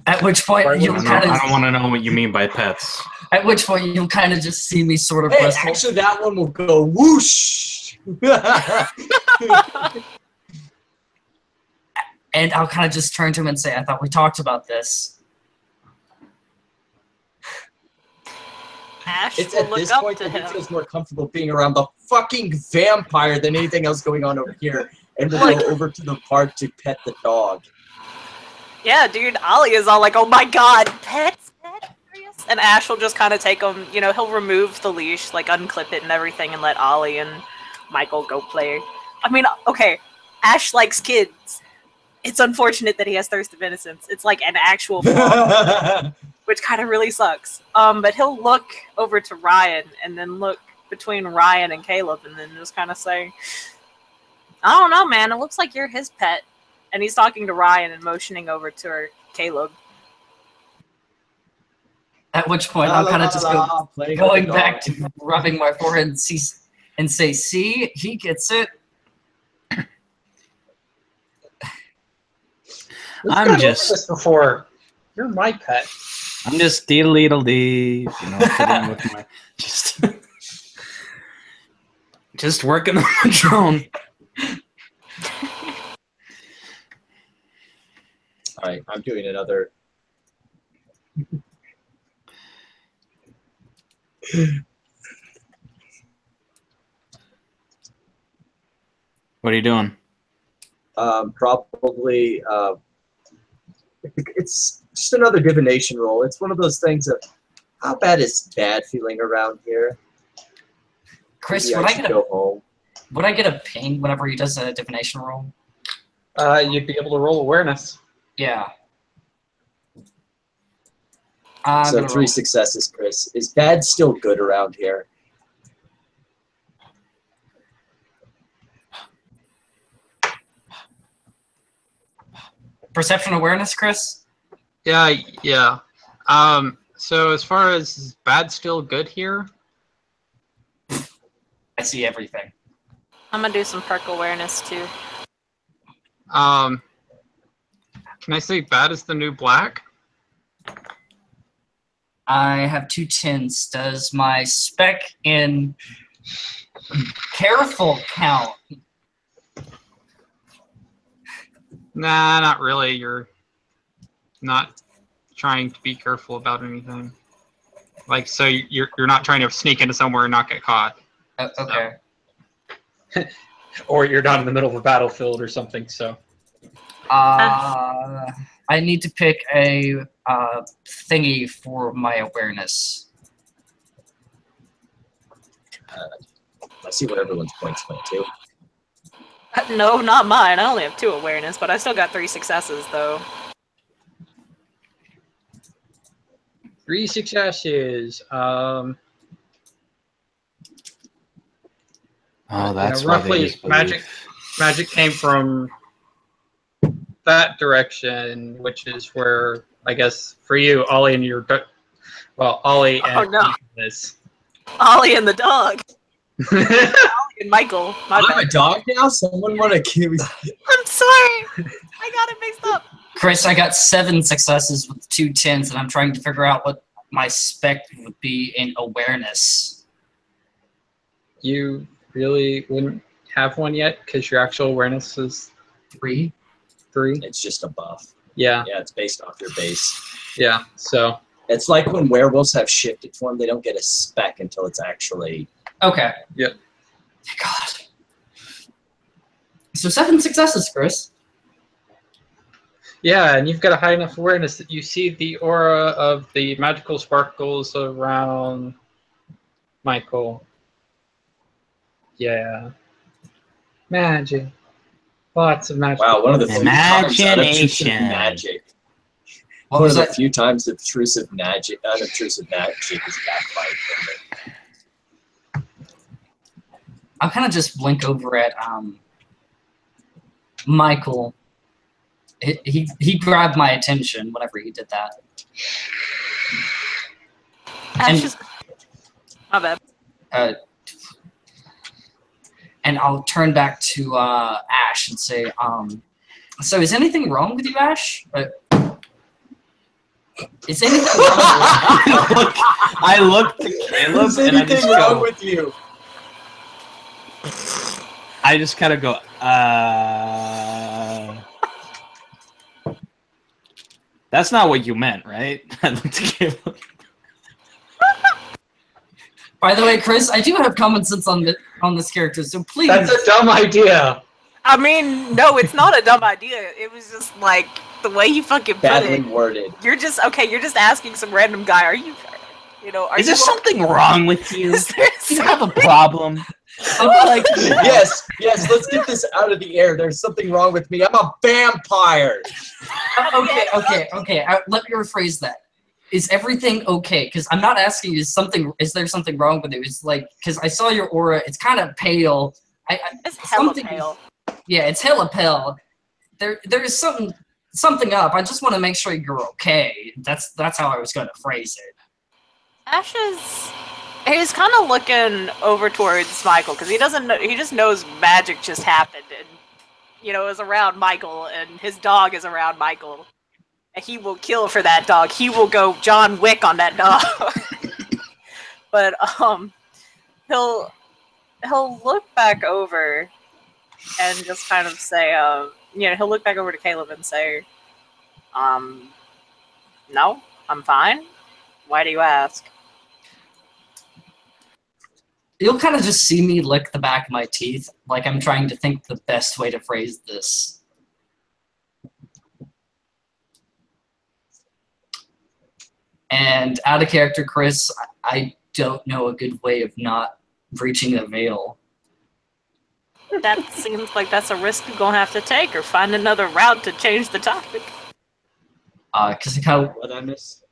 At which point Right, you'll I kind I of. don't want to know what you mean by pets. At which point you'll kind of just see me sort of Hey, bristle. actually, that one will go whoosh. And I'll kind of just turn to him and say, "I thought we talked about this." Ash It's will at look this up point to that he him. feels more comfortable being around the fucking vampire than anything else going on over here, and will Like- go over to the park to pet the dog. Yeah, dude, Ollie is all like, "Oh my god, pets? Serious?" And Ash will just kind of take him, he'll remove the leash, unclip it and everything, and let Ollie and Michael go play. I mean, okay, Ash likes kids. It's unfortunate that he has thirst of innocence. It's like an actual flaw, which kind of really sucks. But he'll look over to Ryan and then look between Ryan and Caleb and then just kind of say, "I don't know, man. It looks like you're his pet." And he's talking to Ryan and motioning over to Caleb. At which point I'll kind of just go going back to rubbing my forehead and say, "See, he gets it." I'm We've just- this before. You're my pet. I'm just deedle-dee, sitting with my just working on the drone. All right, I'm doing another. What are you doing? Probably. It's just another divination roll. It's one of those things of how bad is Dad feeling around here? Chris, Maybe would I I should get go home. would I get a ping whenever he does a divination roll? You'd be able to roll awareness. Yeah. I'm So gonna 3 roll. successes, Chris. Is Dad still good around here? perception awareness, Chris? Yeah. So as far as is bad still good here? I see everything. I'm gonna do some perk awareness too. Can I say bad is the new black? I have 2 10s. Does my spec in careful count? Nah, not really. You're not trying to be careful about anything. Like, so you're not trying to sneak into somewhere and not get caught. Okay. Or you're not in the middle of a battlefield or something. So I need to pick a thingy for my awareness. I see what everyone's points went to. No, not mine. I only have 2 awareness, but I still got 3 successes though. 3 successes. Oh, that's yeah, why they roughly use belief. magic came from that direction, which is where I guess for you, Ollie and Ollie and this. Ollie and the dog. Ollie and Michael. My I'm bad. a dog now? Someone want to kill me? I'm sorry. I got it mixed up. Chris, I got 7 successes with 2 10s, and I'm trying to figure out what my spec would be in awareness. You really wouldn't have one yet because your actual awareness is 3. 3. It's just a buff. Yeah, Yeah, it's based off your base. yeah. So It's like when werewolves have shifted form, they don't get a spec until it's actually... Okay. Yep. God. So 7 successes, Chris. yeah, and you've got a high enough awareness that you see the aura of the magical sparkles around Michael. Yeah. Magic. Lots of magic. Wow, one of the few times unobtrusive Imagination. magic. What One was of the that? few times unobtrusive magic is backfired. I'll kind of just blink over at Michael. He grabbed my attention whenever he did that. Ash is... My bad. And I'll turn back to Ash and say, so is anything wrong with you, Ash? Is anything wrong with you? I look to Caleb Is and I just anything wrong go. with you? I just kind of go. That's not what you meant, right? I look to Caleb. By the way, Chris, I do have common sense on this character, so please. That's a dumb idea. I mean, no, it's not a dumb idea. It was just like the way you fucking put Badly it. worded. You're just okay. You're just asking some random guy. Are you know? Are Is you there something wrong with you? Is there Do you have a problem? Like, Yes, let's get this out of the air. There's something wrong with me. I'm a vampire. Okay. Let me rephrase that. Is everything okay? Because I'm not asking you, is there something wrong with you? It's like, because I saw your aura, it's kind of pale. It's hella something- pale. Yeah, it's hella pale. There's something up. I just want to make sure you're okay. That's how I was going to phrase it. Ash is. He's kind of looking over towards Michael because he doesn't know. He just knows magic just happened and is around Michael and his dog is around Michael. And he will kill for that dog. He will go John Wick on that dog. But he'll look back over and just kind of say, he'll look back over to Caleb and say, no, I'm fine. Why do you ask? You'll kind of just see me lick the back of my teeth, like I'm trying to think the best way to phrase this. And out of character, Chris, I don't know a good way of not breaching a veil. That seems like that's a risk you're gonna have to take, or find another route to change the topic. Because I kind of What I miss?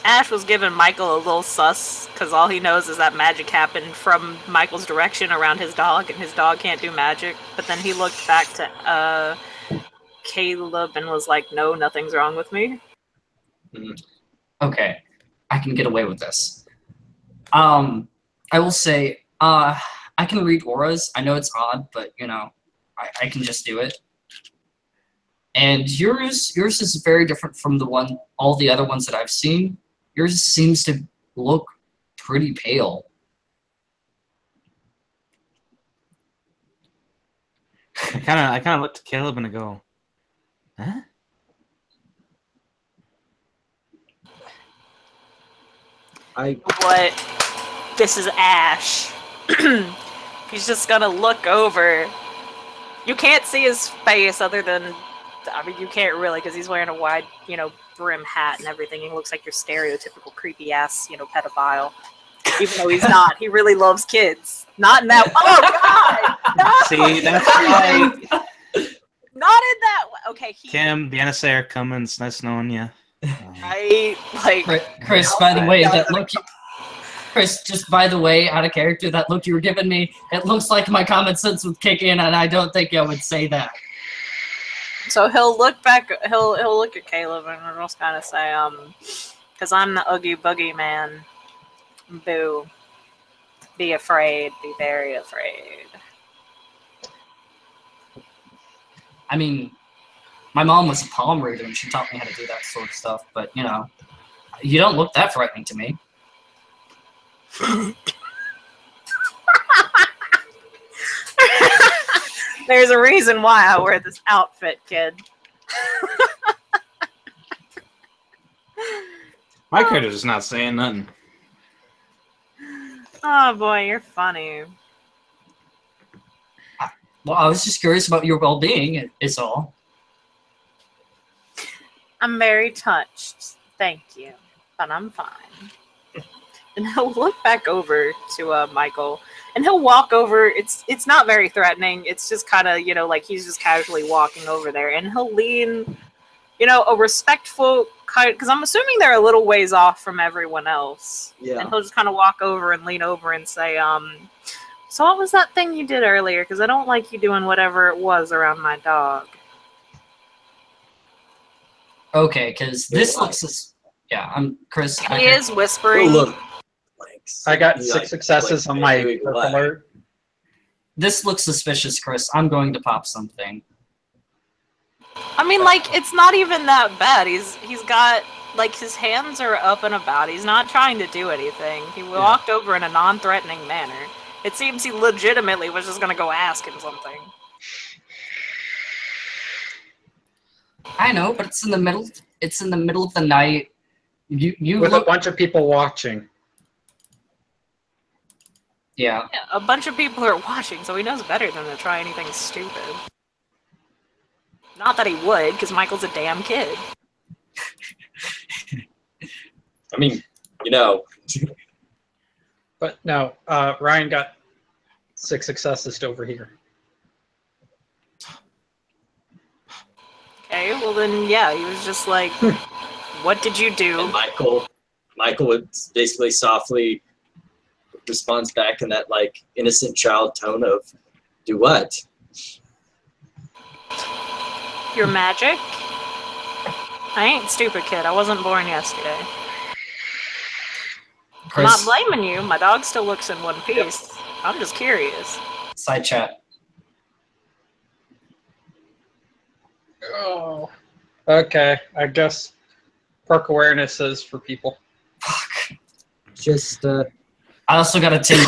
Ash was giving Michael a little sus because all he knows is that magic happened from Michael's direction around his dog, and his dog can't do magic. But then he looked back to Caleb and was like, "No, nothing's wrong with me." Okay, I can get away with this. I will say, I can read auras. I know it's odd, but you know, I can just do it. And yours is very different from all the other ones that I've seen. Yours seems to look pretty pale. I kind of looked at Caleb and I go, huh? What? This is Ash. He's just gonna look over. You can't see his face other than, I mean, you can't really because he's wearing a wide, brim hat and everything. He looks like your stereotypical creepy ass, pedophile. Even though he's not, he really loves kids. Not in that. Oh God! No! See, that's right. Not in that. Okay, Kim, the NSA are coming. It's nice knowing you. Chris, by the way, that look. Chris, just by the way, out of character, that look you were giving me, it looks like my common sense would kick in, and I don't think I would say that. So he'll look back. He'll look at Caleb and he'll just kind of say, because I'm the Oogie Boogie man. Boo. Be afraid. Be very afraid. I mean, my mom was a palm reader and she taught me how to do that sort of stuff, but you know, you don't look that frightening to me. There's a reason why I wear this outfit, kid. My character's not saying nothing. Oh boy, you're funny. Well, I was just curious about your well-being, is all. I'm very touched. Thank you. But I'm fine. And he'll look back over to Michael, and he'll walk over. It's not very threatening. It's just kind of, like he's just casually walking over there, and he'll lean, a respectful kind, because I'm assuming they're a little ways off from everyone else. Yeah. And he'll just kind of walk over and lean over and say, so what was that thing you did earlier? Because I don't like you doing whatever it was around my dog. Okay, because this looks... Yeah, I'm Chris. He is whispering. Oh, look. I got 6 successes on my alert. This looks suspicious, Chris. I'm going to pop something. I mean, it's not even that bad. He's got, his hands are up and about. He's not trying to do anything. He walked over in a non-threatening manner. It seems he legitimately was just gonna go ask him something. I know, but it's in the middle. It's in the middle of the night. You With look... a bunch of people watching. Yeah. Yeah, a bunch of people are watching, so he knows better than to try anything stupid. Not that he would, because Michael's a damn kid. I mean, But no, Ryan got 6 successes over here. Okay, well then, yeah, he was just like, what did you do? and Michael would basically softly responds back in that innocent child tone of, do what? Your magic? I ain't stupid, kid. I wasn't born yesterday. I'm not Chris, blaming you. My dog still looks in one piece. I'm just curious. side chat. Oh. Okay, I guess perk awareness is for people. Fuck. Just, I also got a 10.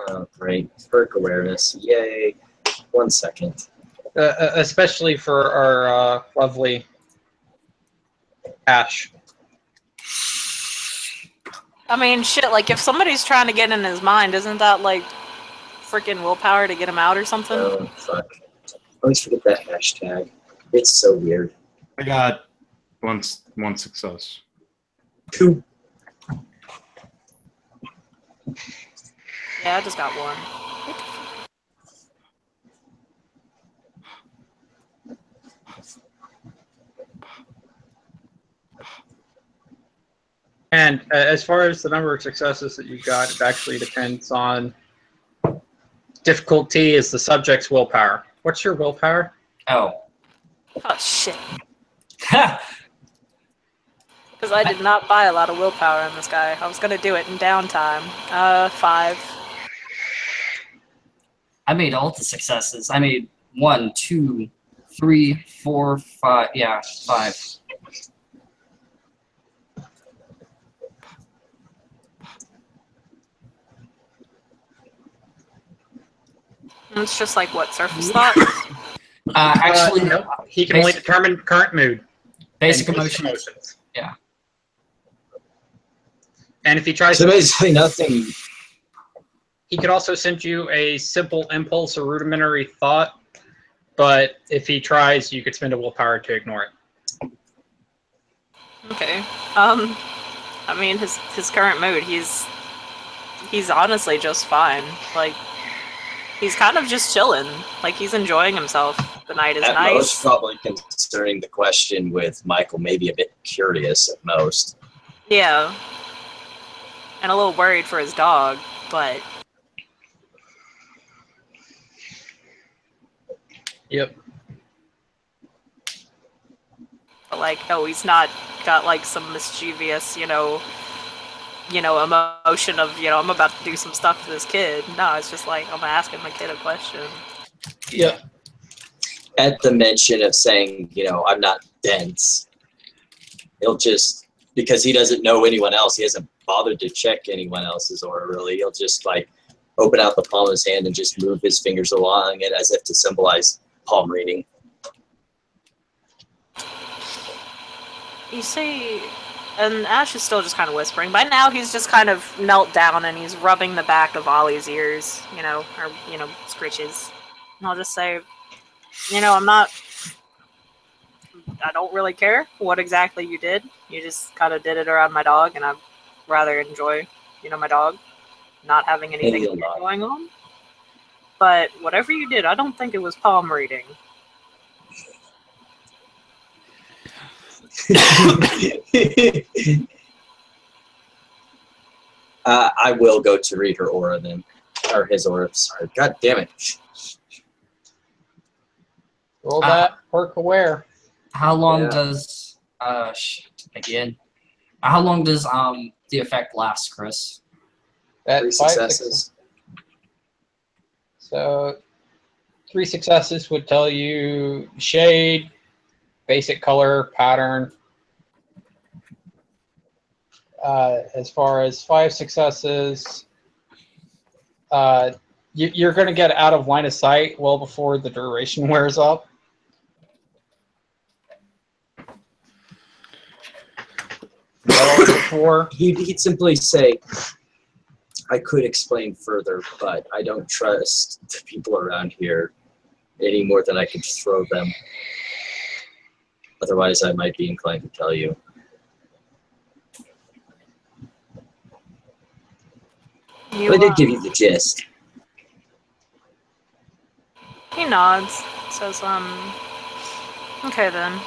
oh, great. Perk awareness. Yay. 1 second. Especially for our lovely Ash. I mean, shit, if somebody's trying to get in his mind, isn't that, freaking willpower to get him out or something? Oh, fuck. I always forget that hashtag. It's so weird. I got one success. 2. Yeah, I just got one. And as far as the number of successes that you've got, it actually depends on difficulty is the subject's willpower. What's your willpower? Oh. Oh shit. Because I did not buy a lot of willpower on this guy. I was gonna do it in downtime. 5. I made all the successes. I made 1, 2, 3, 4, 5. Yeah, 5. It's just like what surface thought. Actually, no. He can only determine current mood. Basic and emotions. Yeah. And if he tries So to, basically nothing. he could also send you a simple impulse or rudimentary thought. But if he tries, you could spend a willpower to ignore it. Okay. I mean, his current mood, he's honestly just fine. Like, he's kind of just chilling. Like, he's enjoying himself. The night is At nice. most, probably considering the question with Michael, maybe a bit curious at most. Yeah. And a little worried for his dog, but Yep. like, no, he's not got like some mischievous, emotion of, I'm about to do some stuff to this kid. No, it's just like, I'm asking my kid a question. Yep. At the mention of saying, I'm not dense, he'll just, because he doesn't know anyone else, he hasn't bothered to check anyone else's aura really, he'll just like open out the palm of his hand and just move his fingers along it as if to symbolize palm reading. You see, and Ash is still just kind of whispering. By now, he's just kind of knelt down and he's rubbing the back of Ollie's ears, or scritches. And I'll just say, I don't really care what exactly you did. You just kind of did it around my dog, and I'd rather enjoy, my dog not having anything Maybe a lot. going on. But whatever you did, I don't think it was palm reading. I will go to read her aura then, or his aura. Sorry, god damn it. Roll that. Work aware. how long Yeah. does again? How long does the effect last, Chris? That 3 5 successes. So 3 successes would tell you shade, basic color, pattern. As far as 5 successes, you're going to get out of line of sight well before the duration wears up. Before. He'd simply say, I could explain further, but I don't trust the people around here any more than I can throw them. Otherwise, I might be inclined to tell you. You, But I did give you the gist. He nods, says, okay then.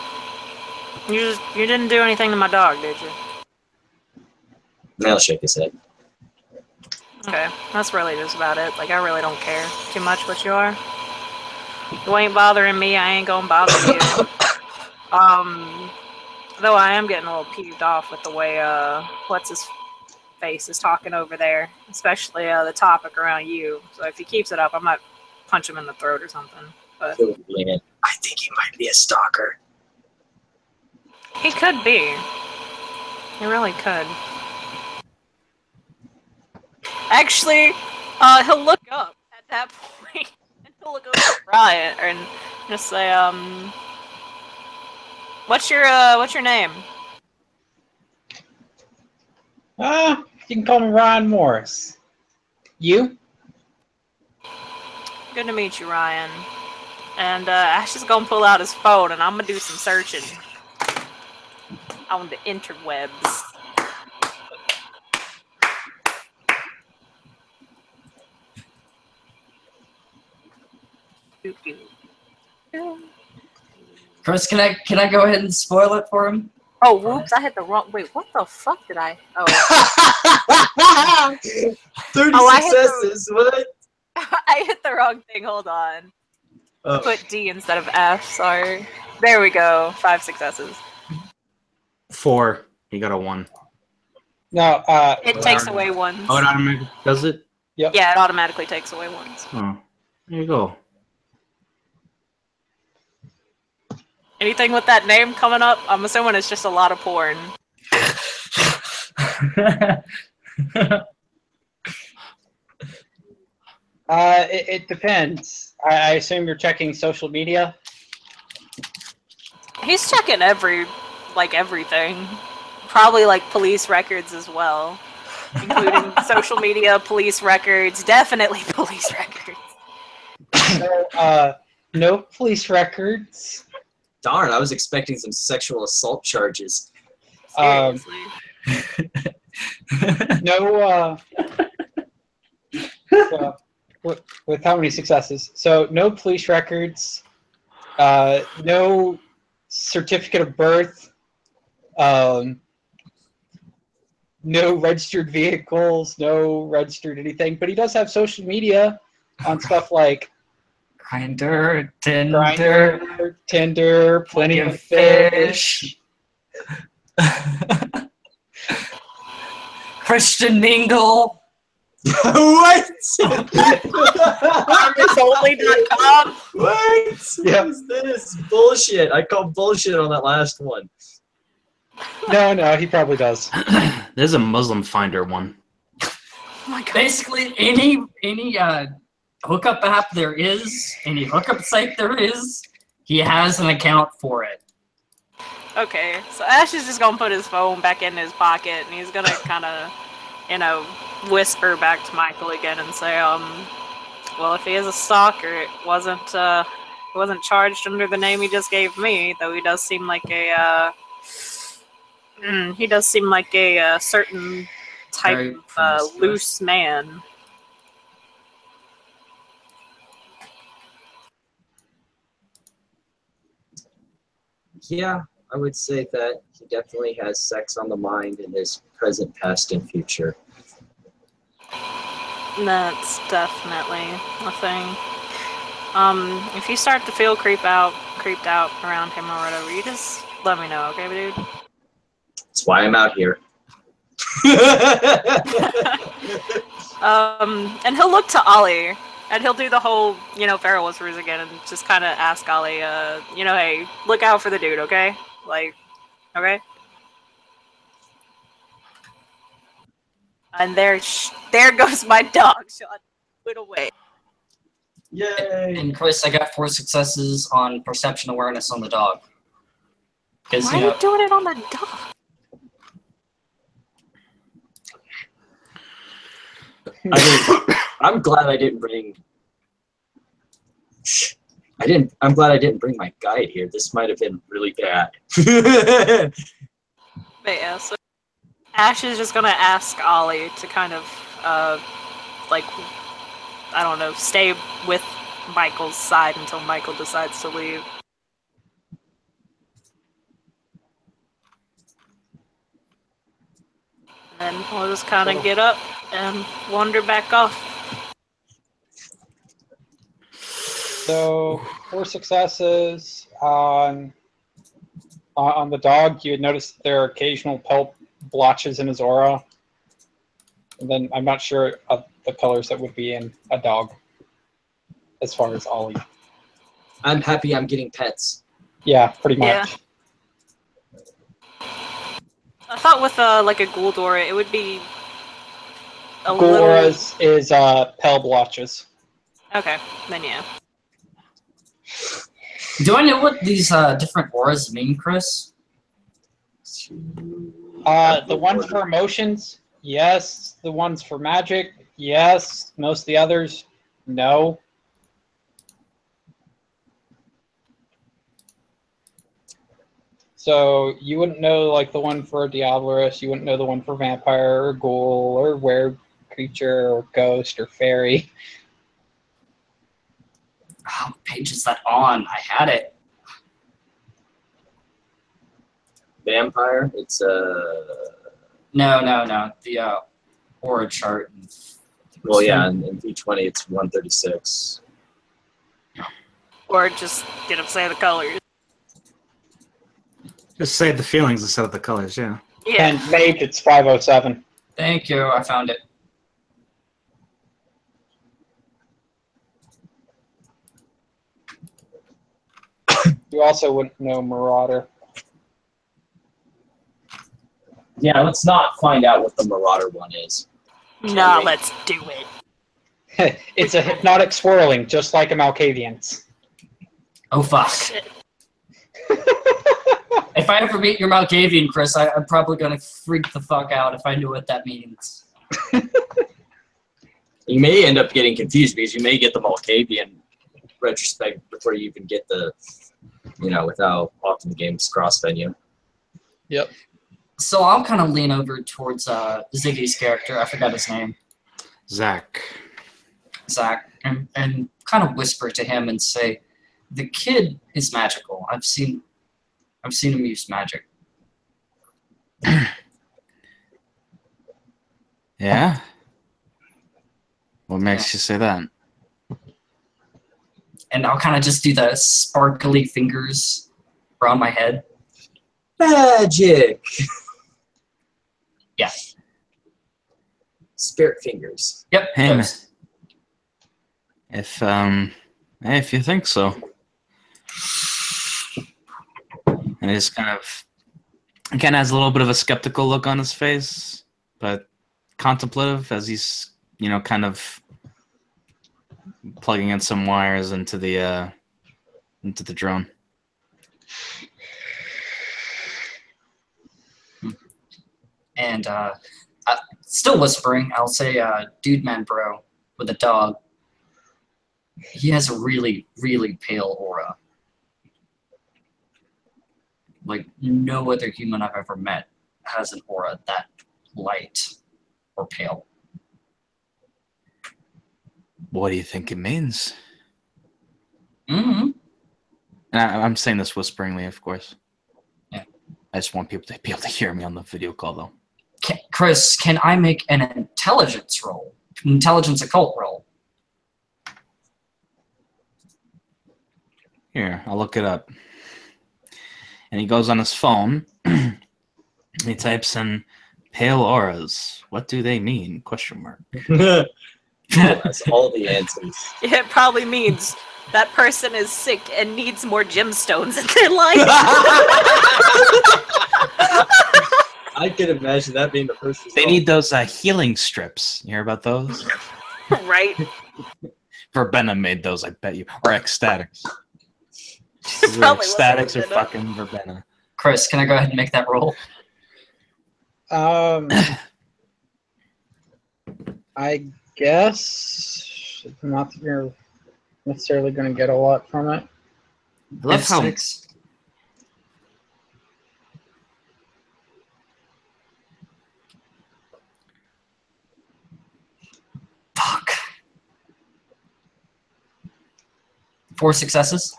You didn't do anything to my dog, did you? And I'll shake his head. Okay, that's really just about it. Like, I really don't care too much what you are. You ain't bothering me, I ain't gonna bother you. Though I am getting a little peeved off with the way, what's his face is talking over there. Especially, the topic around you. So if he keeps it up, I might punch him in the throat or something. But He'll lean in. I think he might be a stalker. he could be. He really could. Actually, he'll look up at that point, and he'll look over at Ryan and just say, what's your name? You can call me Ryan Morris. You? Good to meet you, Ryan. And Ash is gonna pull out his phone, and I'm gonna do some searching on the interwebs. Chris, can I go ahead and spoil it for him? Oh, whoops! I hit the wrong. Wait, what the fuck did I? Oh, 30 Oh, I hit the- successes. What? I hit the wrong thing. Hold on. Oh. Put D instead of F. Sorry. There we go. 5 successes. 4. You got a 1. No, It takes away ones. Oh, it automatically does it? Yeah, it automatically takes away ones. Oh, there you go. Anything with that name coming up? I'm assuming it's just a lot of porn. it depends. I assume you're checking social media. He's checking everything. Probably like police records as well. Including social media, police records, definitely police records. So, no police records. Darn, I was expecting some sexual assault charges. Seriously. No, with how many successes? So, no police records, no certificate of birth, no registered vehicles, no registered anything, but he does have social media on stuff like Grindr, Grindr, Tinder, Plenty of Fish. Christian Mingle. What? Armisonly.com. What? Yep. What is this? Bullshit. I call bullshit on that last one. No, he probably does. There's a Muslim Finder one. Oh my god. Basically, any hookup app there is, any hookup site there is, he has an account for it. Okay, so Ash is just gonna put his phone back in his pocket and he's gonna kind of, whisper back to Michael again and say, well, if he is a stalker, it wasn't charged under the name he just gave me, though he does seem like a, certain type Very of promiscuous. loose man. Yeah, I would say that he definitely has sex on the mind in his present, past, and future. That's definitely a thing. If you start to feel creeped out around him or whatever, you just let me know, okay, dude? That's why I'm out here. And he'll look to Ollie, and he'll do the whole, Feral Whispers again, and just kind of ask Ollie, hey, look out for the dude, okay? Like, okay? And there goes my dog shot. Put away. Yay! And Chris, I got 4 successes on perception awareness on the dog. Because Why are you doing it on the dog? I'm glad I didn't bring. I'm glad I didn't bring my guide here. This might have been really bad. But yeah, so Ash is just gonna ask Ollie to kind of, I don't know, stay with Michael's side until Michael decides to leave. And then we'll just kind of get up and wander back off. So 4 successes on the dog. You had noticed there are occasional pelt blotches in his aura, and then I'm not sure of the colors that would be in a dog. As far as Ollie, I'm happy I'm getting pets. yeah, pretty much. Yeah. I thought with a Gouldora, it would be a little. Gouldora's is pale blotches. Okay, then yeah. Do I know what these different auras mean, Chris? The ones for emotions, yes. The ones for magic, yes. Most of the others, no. So you wouldn't know the one for Diablerus, you wouldn't know the one for vampire or ghoul or were creature or ghost or fairy. Oh, what page is that on? I had it. vampire. It's No. The aura chart. well, yeah, in V20 it's 136. Or just get him to say the colors. Just say the feelings instead of the colors, yeah. Yeah. And mage, it's 507. Thank you. I found it. You also wouldn't know Marauder. Yeah, let's not find out what the Marauder one is. Nah, let's do it. It's a hypnotic swirling, just like a Malkavian's. Oh fuck. Shit. If I ever meet your Malkavian, Chris, I'm probably gonna freak the fuck out if I knew what that means. You may end up getting confused because you may get the Malkavian retrospect before you even get the, with how often the game's cross-venue. Yep. So I'll kind of lean over towards Ziggy's character. I forgot his name. Zach. Zach, and kind of whisper to him and say, "The kid is magical. I've seen him use magic." Yeah? What makes you say that? And I'll kind of just do the sparkly fingers around my head. Magic! Yeah. Spirit fingers. Yep. Hey, those. If you think so. And he's kind of has a little bit of a skeptical look on his face, but contemplative as he's, kind of plugging in some wires into the drone. And still whispering, I'll say, "Dude, man, bro, with a dog. He has a really, really pale aura. Like no other human I've ever met has an aura that light or pale." What do you think it means? Mm-hmm. And I'm saying this whisperingly, of course. Yeah. I just want people to be able to hear me on the video call, though. Chris, can I make an intelligence occult roll? Here, I'll look it up. And he goes on his phone. He types in "pale auras. What do they mean?" ? That's all the answers. It probably means that person is sick and needs more gemstones in their life. I can imagine that being the first result. They need those healing strips. You hear about those? Right? Verbena made those, I bet you. Or Ecstatics. Probably wasn't Ecstatics or Verbena. fucking Verbena. Chris, can I go ahead and make that roll? I guess not that you're necessarily going to get a lot from it. I love how F6. Fuck. 4 successes.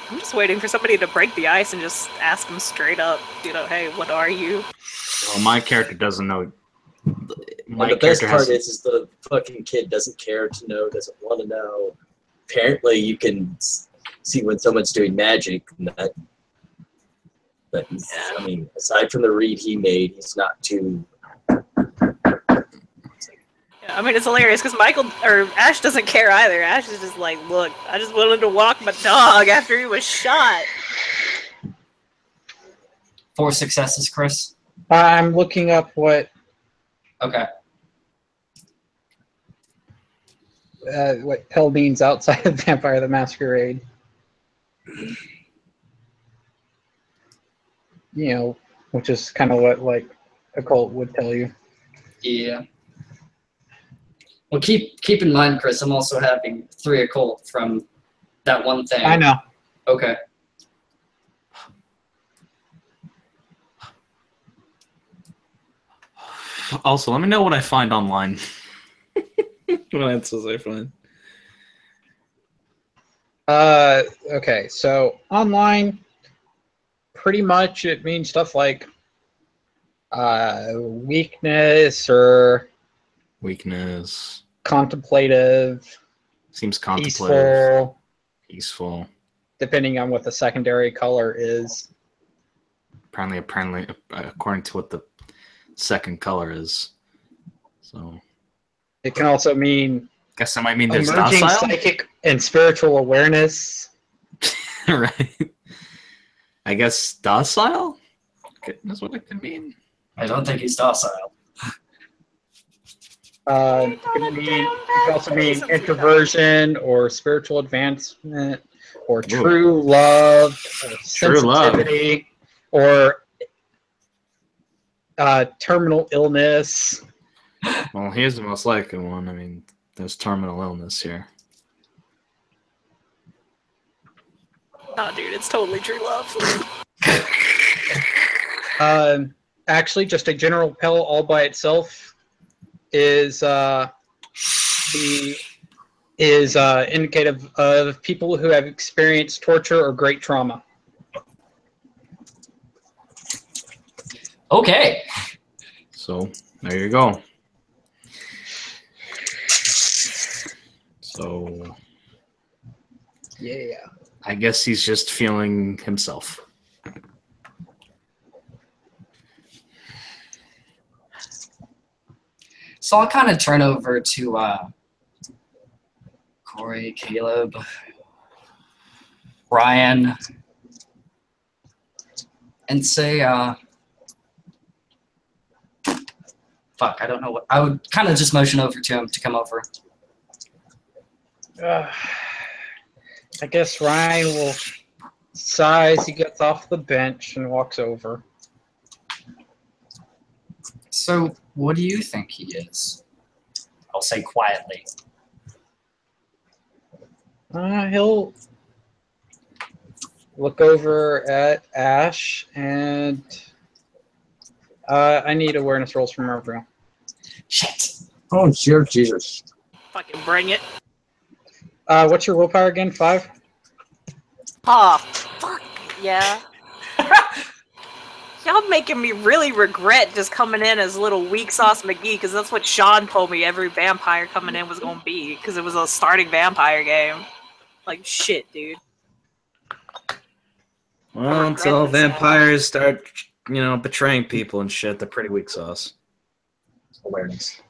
I'm just waiting for somebody to break the ice and just ask them straight up, hey, what are you? well, my character doesn't know. My And the best character part has is the fucking kid doesn't care to know, doesn't want to know. Apparently, you can see when someone's doing magic. But he's, I mean, aside from the read he made, he's not too. Yeah, I mean, it's hilarious because Ash doesn't care either. Ash is just like, look, I just wanted to walk my dog after he was shot. 4 successes, Chris. I'm looking up what Okay. hell means outside of Vampire the Masquerade. Which is kind of what like a cult would tell you. Yeah. Well, keep in mind, Chris, I'm also having 3 occult from that one thing. I know. Okay. Also, let me know what I find online. What answers I find. Okay, so online, pretty much it means stuff like weakness or Weakness. contemplative, Seems contemplative. Peaceful. depending on what the secondary color is. Apparently, according to what the second color is. So, It can also mean guess that might mean there's emerging docile, psychic and spiritual awareness. right? I guess docile. That's what it could mean. I don't think he's docile. It can also mean introversion or spiritual advancement or true love or True love. sensitivity or terminal illness. Well, here's the most likely one. I mean, there's terminal illness here. Nah, dude, it's totally true love. Actually, just a general pill all by itself is indicative of people who have experienced torture or great trauma. Okay. So there you go. So Yeah. I guess he's just feeling himself. So I'll kind of turn over to Corey, Caleb, Ryan, and say, fuck, I don't know what. I would kind of just motion over to him to come over. I guess Ryan will sigh as he gets off the bench and walks over. So, what do you think he is? I'll say quietly. He'll look over at Ash and I need awareness rolls from everyone. Shit. Oh, dear Jesus. Fucking bring it. What's your willpower again? 5? Oh, fuck, yeah. Y'all making me really regret just coming in as little weak sauce McGee, because that's what Sean told me every vampire coming in was going to be, because it was a starting vampire game. Like, shit, dude. Well, until vampires start, betraying people and shit, they're pretty weak sauce. Awareness.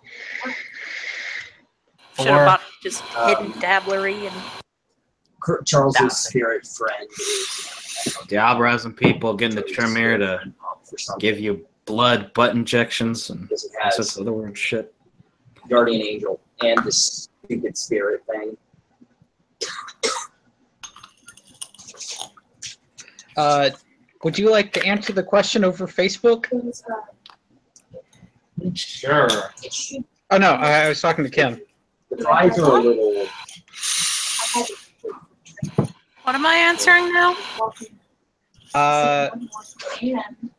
Should have bought just hidden dabblery and... Charles's spirit friend is Diabolizing people, getting the Tremere to give you blood butt injections and because it all sorts has of other weird shit. guardian angel and this stupid spirit thing. Would you like to answer the question over Facebook? Sure. Oh no, I was talking to Kim. The eyes are a little. What am I answering now?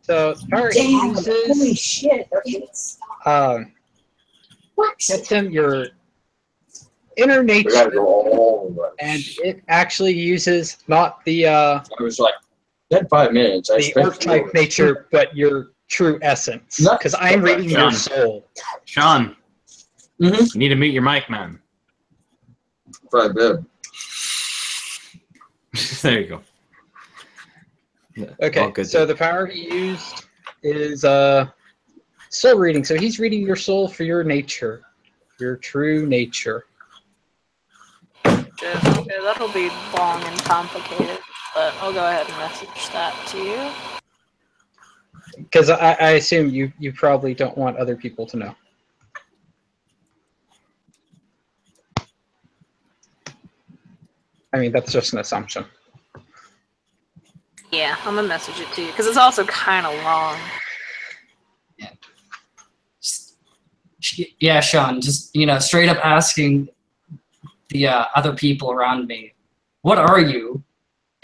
So power uses shit! gets him your inner We gotta nature, go all the way. and it actually uses not the I was like, that 5 minutes. I the spent archetype nature, but your true essence. Not- Because I'm reading your soul. Sean, Mm-hmm. you need to mute your mic, man. Probably good. There you go. Yeah, all Okay, good so there. the power he used is soul reading. So he's reading your soul for your nature, your true nature. Okay, that'll be long and complicated, but I'll go ahead and message that to you. Because I assume you probably don't want other people to know. I mean, that's just an assumption. Yeah, I'm gonna message it to you, because it's also kind of long. Yeah, Sean, just, straight up asking the other people around me, what are you?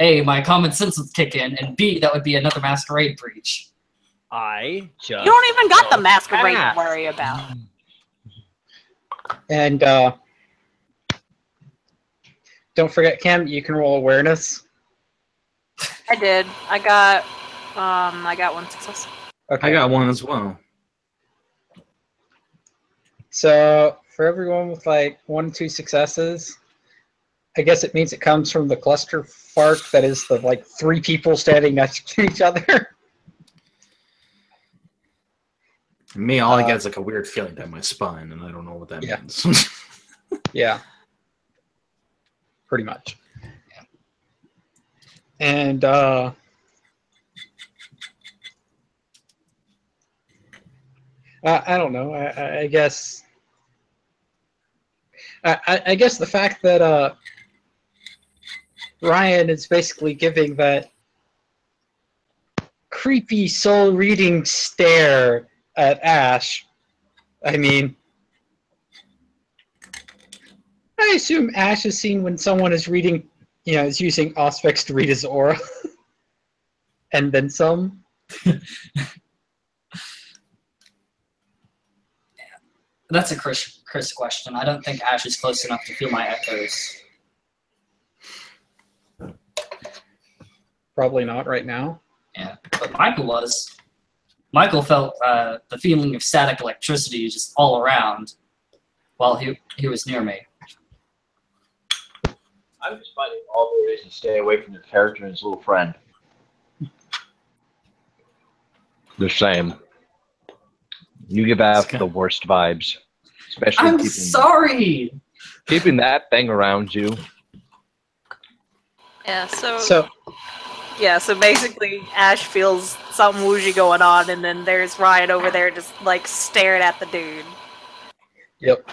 A, my common sense would kick in, and B, that would be another masquerade breach. I just. You don't even got the masquerade Ah. to worry about. And don't forget, Kim, you can roll awareness. I did. I got I got one success. Okay. I got one as well. So for everyone with like 1, 2 successes, I guess it means it comes from the cluster fart that is the like 3 people standing next to each other. Me, all I get is like a weird feeling down my spine, and I don't know what that Yeah. means. Yeah. Pretty much. And I don't know. I guess I guess the fact that Ryan is basically giving that creepy soul reading stare at Ash. I mean, I assume Ash has seen when someone is reading, is using Auspex to read his aura. And then some. That's a Chris question. I don't think Ash is close enough to feel my echoes. Probably not right now. Yeah, but Michael was. Michael felt the feeling of static electricity just all around while he was near me. I'm just finding all the ways to stay away from the character and his little friend. The same. You give out the worst vibes. Especially I'm sorry! Keeping that thing around you. Yeah, so basically Ash feels something woozy going on, and then there's Ryan over there just like staring at the dude. Yep.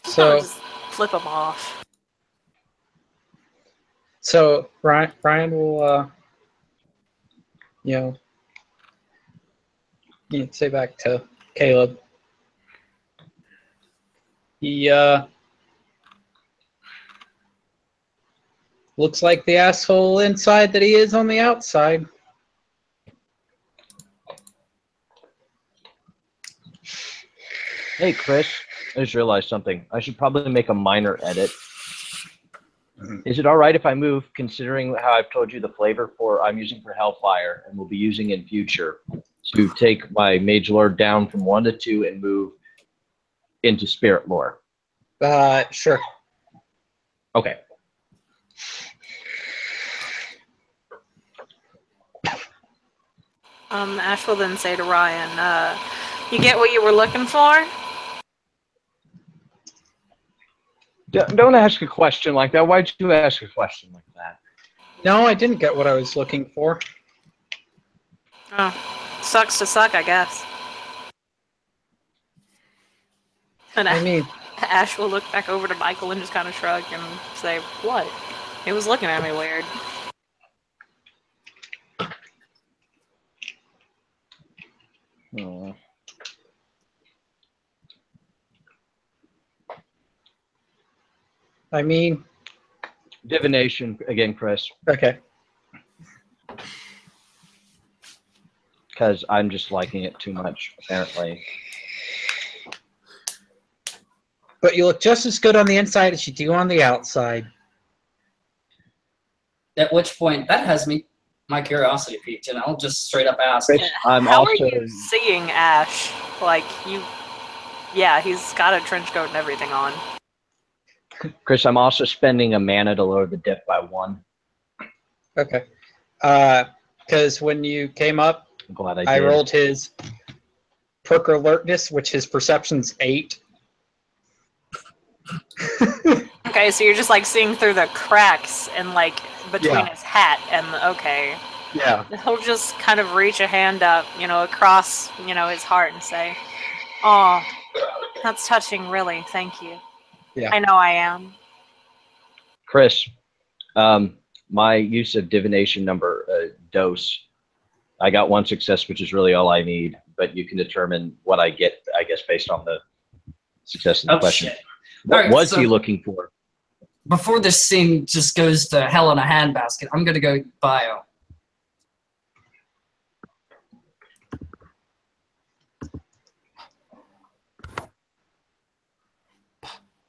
So just flip him off. So Ryan will say back to Caleb. He looks like the asshole inside that he is on the outside. Hey, Chris. I just realized something. I should probably make a minor edit. Is it all right if I move, considering how I've told you the flavor I'm using for Hellfire and will be using in future, to take my Mage Lore down from 1 to 2 and move into Spirit Lore? Sure. Okay. Ash will then say to Ryan, you get what you were looking for? Don't ask a question like that. Why'd you ask a question like that? No, I didn't get what I was looking for. Oh, sucks to suck, I guess. And I mean, Ash will look back over to Michael and just kind of shrug and say, what? He was looking at me weird. Oh. I mean, divination again, Chris. Okay. Because I'm just liking it too much, apparently. But you look just as good on the inside as you do on the outside. At which point, that has my curiosity piqued, and I'll just straight up ask. Chris, I'm How also... are you seeing Ash? Like, yeah, he's got a trench coat and everything on. Chris, I'm also spending a mana to lower the diff by 1. Okay. Because when you came up, I'm glad I I did. rolled his perk alertness, which his perception's 8. Okay, so you're just like seeing through the cracks and like between Yeah. his hat and okay. Yeah. He'll just kind of reach a hand up, across, his heart and say, "Oh, that's touching, really. Thank you. Yeah. I know I am." Chris, my use of divination number dose, I got 1 success, which is really all I need, but you can determine what I get, I guess, based on the success in the question. Shit. What Alright, was so- he looking for? Before this scene just goes to hell in a handbasket, I'm gonna go bio.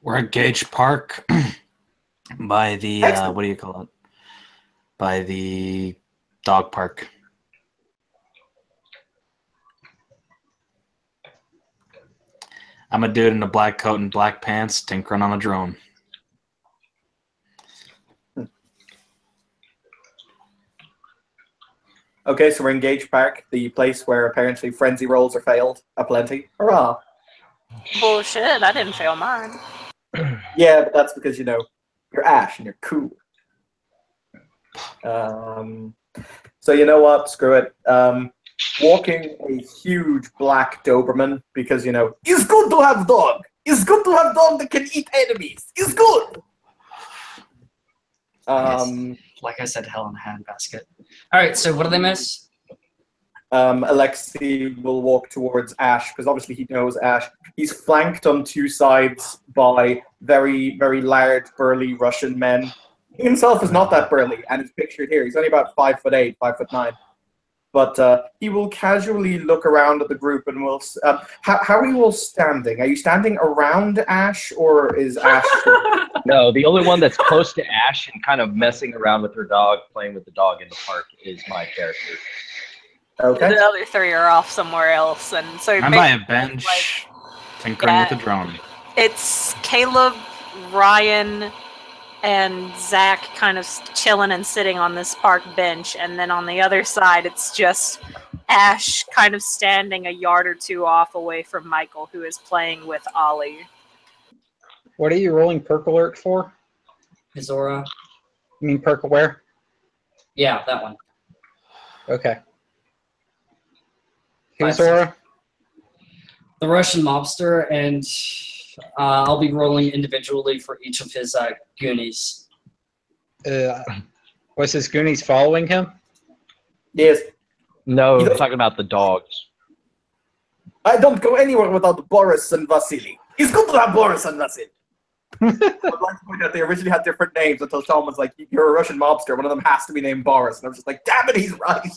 We're at Gage Park by the what do you call it? By the dog park. I'm a dude in a black coat and black pants tinkering on a drone. Okay, so we're in Gage Park, the place where apparently frenzy rolls are failed aplenty. Hurrah! Bullshit, I didn't fail mine. Yeah, but that's because, you're Ash and you're cool. So you know what? Screw it. Walking a huge black Doberman because, it's good to have dog. It's good to have dog that can eat enemies. It's good. Like I said, hell in a handbasket. All right, so what do they miss? Alexei will walk towards Ash because obviously he knows Ash. He's flanked on two sides by very, very large, burly Russian men. He himself is not that burly, and is pictured here. He's only about 5'8", 5'9". But he will casually look around at the group and will. How are you all standing? Are you standing around Ash, or is Ash? No, the only one that's close to Ash and kind of messing around with her dog, playing with the dog in the park, is my character. Okay. The other three are off somewhere else, and so I'm by a bench, tinkering with a drone. It's Caleb, Ryan, and Zach kind of chilling and sitting on this park bench, and then on the other side, it's just Ash kind of standing a yard or two off away from Michael, who is playing with Ollie. What are you rolling perk alert for? His aura. You mean perk aware? Yeah, that one. Okay. Whose 5, aura? The Russian mobster, and I'll be rolling individually for each of his Goonies. Was his Goonies following him? Yes. No, I'm talking about the dogs. I don't go anywhere without Boris and Vasily. It's good to have Boris and Vasily. I'd like to point out they originally had different names until Tom was like, "You're a Russian mobster. One of them has to be named Boris." And I was just like, "Damn it, he's right."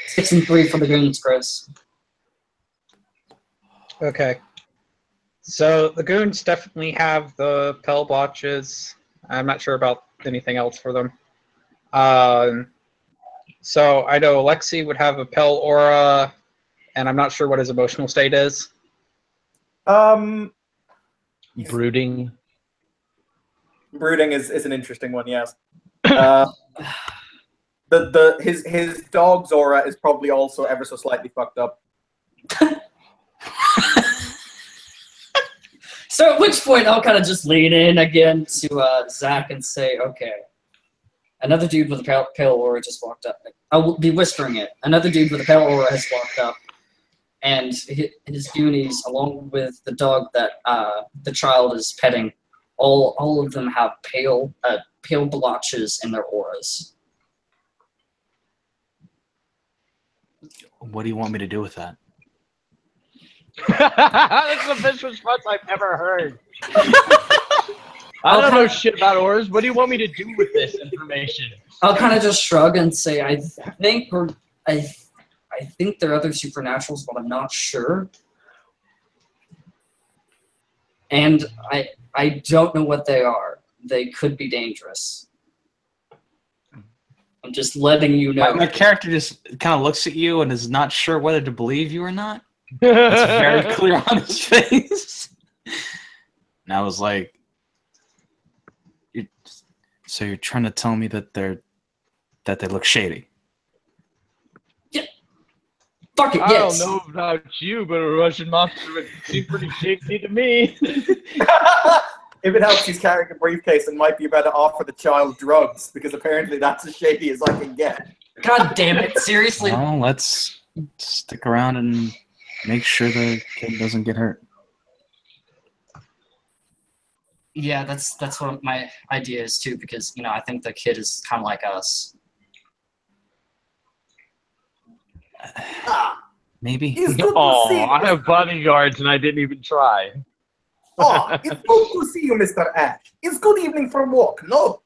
6 and 3 for the Goons, Chris. Okay. So the Goons definitely have the Pell Blotches. I'm not sure about anything else for them. So I know Alexei would have a Pell Aura, and I'm not sure what his emotional state is. Brooding. Brooding is an interesting one, yes. His dog's aura is probably also ever so slightly fucked up. So at which point I'll kind of just lean in again to Zach and say, okay, another dude with a pale aura just walked up. I will be whispering it. Another dude with a pale aura has walked up, and his Goonies, along with the dog that the child is petting, all of them have pale blotches in their auras. What do you want me to do with that? That's the best response I've ever heard. I don't know shit about auras. What do you want me to do with this information? I'll kind of just shrug and say, I think there are other supernaturals, but I'm not sure. And I don't know what they are. They could be dangerous. I'm just letting you know. My character just kind of looks at you and is not sure whether to believe you or not. It's very clear on his face. And I was like, so you're trying to tell me that they look shady? Yeah. Fuck it, I yes. don't know about you, but a Russian monster would seem pretty shady to me. If it helps, he's carrying a briefcase and might be about to offer the child drugs, because apparently that's as shady as I can get. God damn it, seriously. Well, let's stick around and make sure the kid doesn't get hurt. Yeah, that's what my idea is too, because I think the kid is kind of like us. Maybe. Oh, I have bodyguards and I didn't even try. Oh, it's good to see you, Mr. Ash. It's good evening for a walk, no?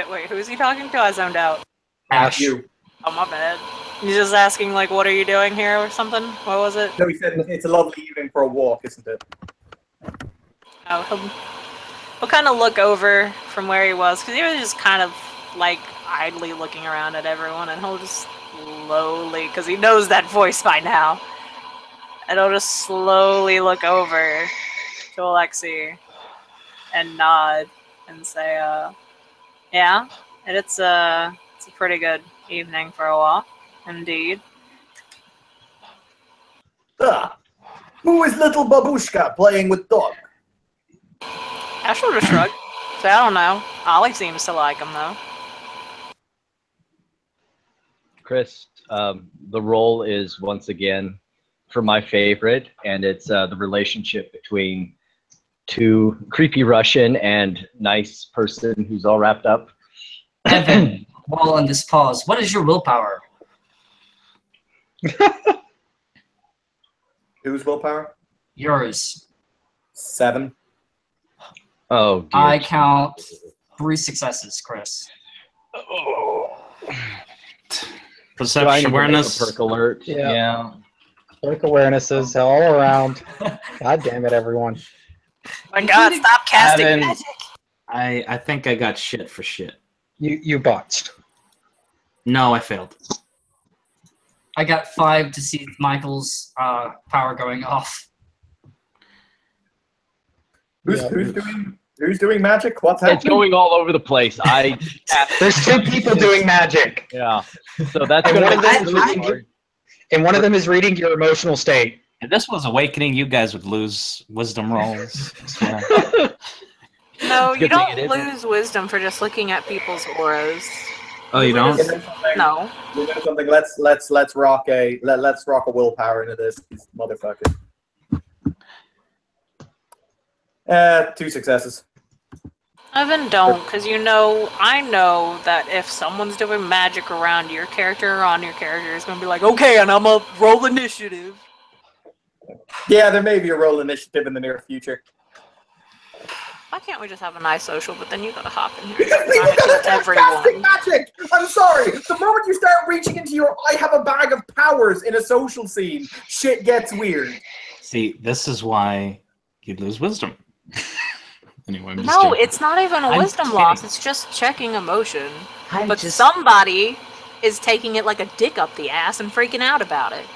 Wait, who's he talking to? I zoned out. Ash. You. Oh, my bad. He's just asking, like, what are you doing here or something? What was it? No, he said it's a lovely evening for a walk, isn't it? Oh, he'll kind of look over from where he was, because he was just kind of, like, idly looking around at everyone, and he'll just slowly, because he knows that voice by now, and he'll just slowly look over to Alexi and nod and say, yeah, and it's a pretty good evening for a walk, indeed. Who is little babushka playing with dog? Ash will just shrug. So I don't know. Ollie seems to like him, though. Chris, the role is once again for my favorite, and it's the relationship between two creepy Russian and nice person who's all wrapped up. Evan, while on this pause, what is your willpower? Whose willpower? Yours. 7. Oh, dear. I count 3 successes, Chris. Perception, awareness. Perk alert. Yeah. Quick awarenesses all around. God damn it, everyone. My God, stop casting Evan, magic. I think I got shit for shit. You botched. No, I failed. I got 5 to see Michael's power going off. Who's doing magic? What's It's happening? going all over the place. There's 2 people doing magic. Yeah. So that's And gonna one of them is reading and one of them is reading your emotional state. If this was Awakening, you guys would lose wisdom rolls. I swear. No, you Good thing don't it isn't. lose wisdom for just looking at people's auras. Oh, you don't? No. You know something? Let's rock a willpower into this motherfucker. 2 successes. Evan, don't, because I know that if someone's doing magic around your character or on your character, it's going to be like, okay, and I'm going to roll initiative. Yeah, there may be a roll initiative in the near future. Why can't we just have a nice social, but then you got to hop in here Because and people give gotta start casting everyone. magic! I'm sorry! The moment you start reaching into your I have a bag of powers in a social scene, shit gets weird. See, this is why you'd lose wisdom. Anyway, I'm just No, joking. it's not even a I'm wisdom kidding. loss. It's just checking emotion. I'm But just- somebody is taking it like a dick up the ass and freaking out about it.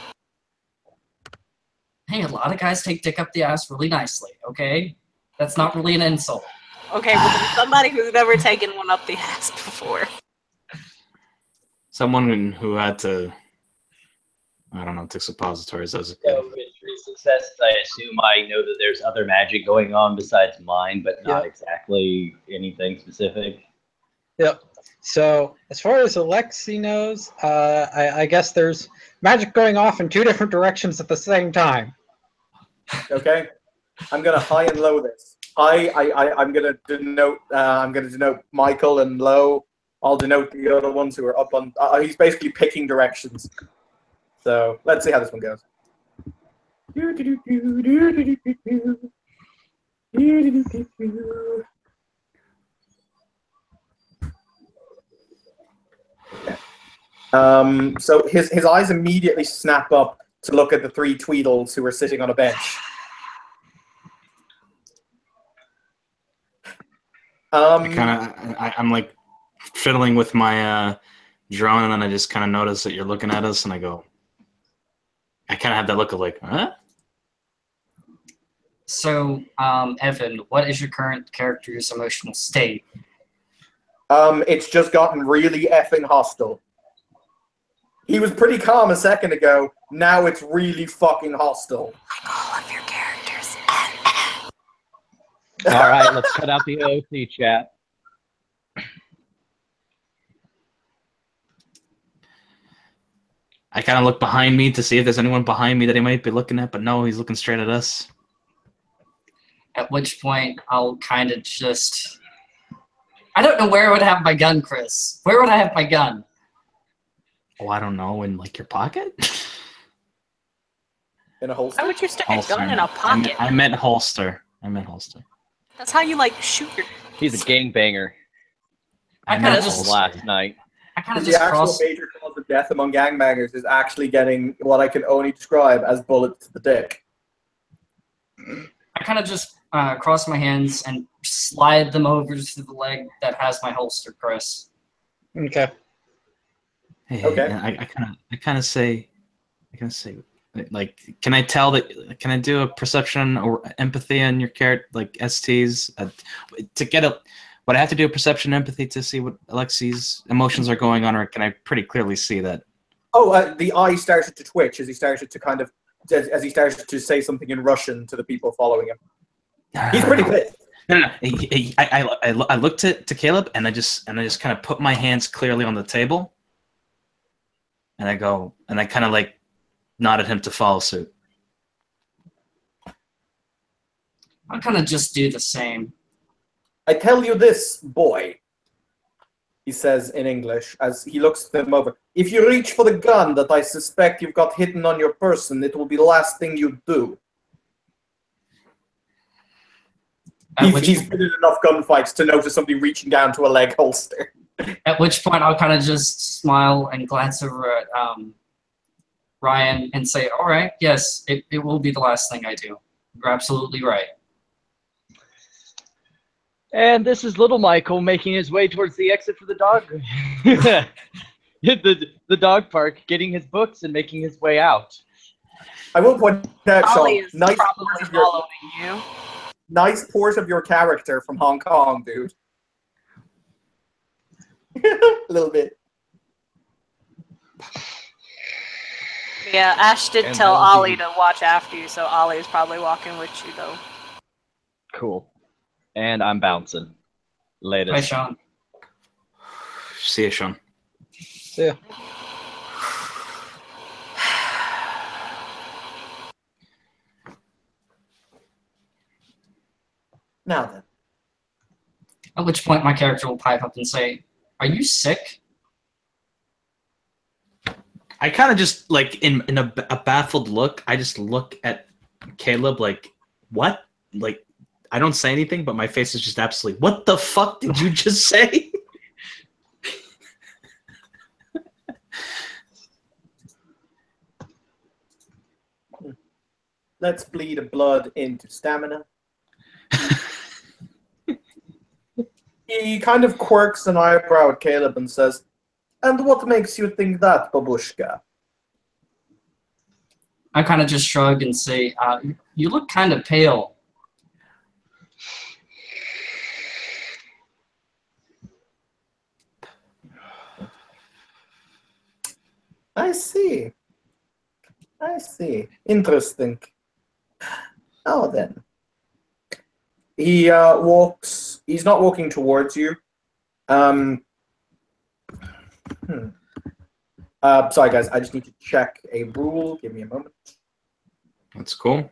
Hey, a lot of guys take dick up the ass really nicely, okay? That's not really an insult. Okay, but there's somebody who's never taken one up the ass before. Someone who had to, I don't know, take suppositories as a So with 3 successes, I assume I know that there's other magic going on besides mine, but not exactly anything specific. Yep. So as far as Alexi knows, I guess there's magic going off in 2 different directions at the same time. Okay? I'm gonna high and low this. I'm gonna denote Michael and low. I'll denote the other ones who are up on. He's basically picking directions. So let's see how this one goes. So his eyes immediately snap up to look at the 3 Tweedles who are sitting on a bench. I'm like fiddling with my drone, and then I just kind of notice that you're looking at us, and I go, I kind of have that look of like, huh? So, Evan, what is your current character's emotional state? It's just gotten really effing hostile. He was pretty calm a second ago. Now it's really fucking hostile. Like all of your characters. All right, let's cut out the OC chat. I kind of look behind me to see if there's anyone behind me that he might be looking at, but no, he's looking straight at us. At which point, I'll kind of just... I don't know where I would have my gun, Chris. Where would I have my gun? Oh, I don't know, in like your pocket? In a holster? Why would you stick a Holster. gun in a pocket? I meant holster. I meant holster. That's how you, like, shoot your... He's a gangbanger. I I kinda meant just- holster. Last night. I kind of The just actual cross... major cause of of death among gangbangers is actually getting what I can only describe as bullets to the dick. I kind of just cross my hands and slide them over to the leg that has my holster, Chris. Okay. Hey, Okay. I kind of say, like, can I tell that? Can I do a perception or empathy on your character, like STs, to get a? Would I have to do a perception empathy to see what Alexi's emotions are going on, or can I pretty clearly see that? Oh, the eye started to twitch as he started to as he started to say something in Russian to the people following him. He's pretty pissed. No. I looked to Caleb, and I just kind of put my hands clearly on the table, and I kind of like nodded him to follow suit. I'll kind of just do the same. I tell you this, boy, he says in English as he looks them over. If you reach for the gun that I suspect you've got hidden on your person, it will be the last thing you do. He's been in enough gunfights to notice somebody reaching down to a leg holster. At which point I'll kind of just smile and glance over at Ryan and say, all right, yes, it will be the last thing I do. You're absolutely right. And this is little Michael making his way towards the exit for the dog. the dog park, getting his books and making his way out. I will point out, Ollie Sean, is nice probably following you. nice port of your character from Hong Kong, dude. A little bit. Yeah, Ash did And tell that'll Ollie be- to watch after you, so Ollie is probably walking with you, though. Cool. And I'm bouncing. Later. Hi, Sean. See you, Sean. Yeah. Now then. At which point my character will pipe up and say, are you sick? I kind of just like in a baffled look. I just look at Caleb like, what? Like, I don't say anything, but my face is just absolutely. What the fuck did you just say? Let's bleed a blood into stamina. He kind of quirks an eyebrow at Caleb and says, and what makes you think that, babushka? I kind of just shrug and say, you look kind of pale. I see. Interesting. Now then. He walks. He's not walking towards you. Sorry, guys. I just need to check a rule. Give me a moment. That's cool.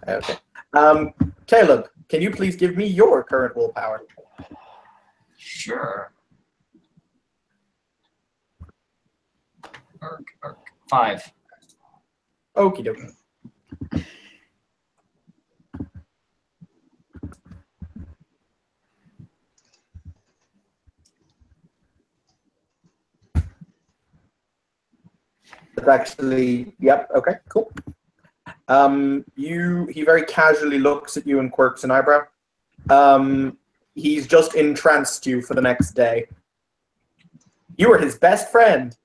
Okay. Caleb, can you please give me your current willpower? Sure. 5. Okie dokie. That's actually, yep, okay, cool. He very casually looks at you and quirks an eyebrow. He's just entranced you for the next day. You were his best friend.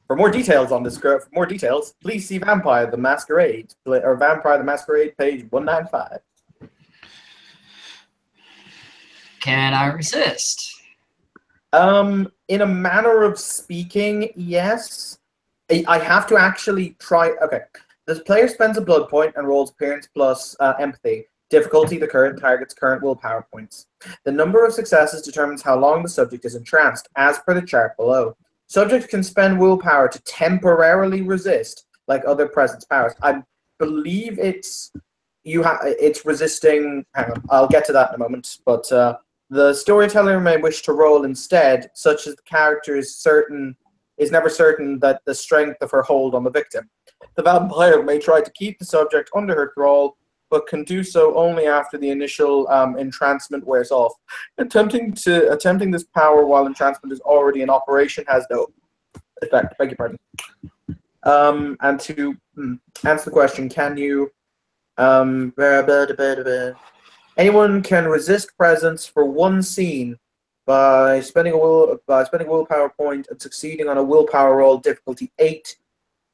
For more details on this, please see Vampire the Masquerade, or Vampire the Masquerade, page 195. Can I resist? In a manner of speaking, yes. I have to actually try. Okay. The player spends a blood point and rolls appearance plus empathy. Difficulty, the current target's current willpower points. The number of successes determines how long the subject is entranced, as per the chart below. Subject can spend willpower to temporarily resist, like other presence powers. I believe it's resisting. Hang on, I'll get to that in a moment. But the storyteller may wish to roll instead, such as the character is certain is never certain that the strength of her hold on the victim. The vampire may try to keep the subject under her thrall, but can do so only after the initial entrancement wears off. Attempting this power while entrancement is already in operation has no effect. Beg your pardon. And to answer the question, can you? Anyone can resist presence for one scene by spending a willpower point and succeeding on a willpower roll difficulty 8,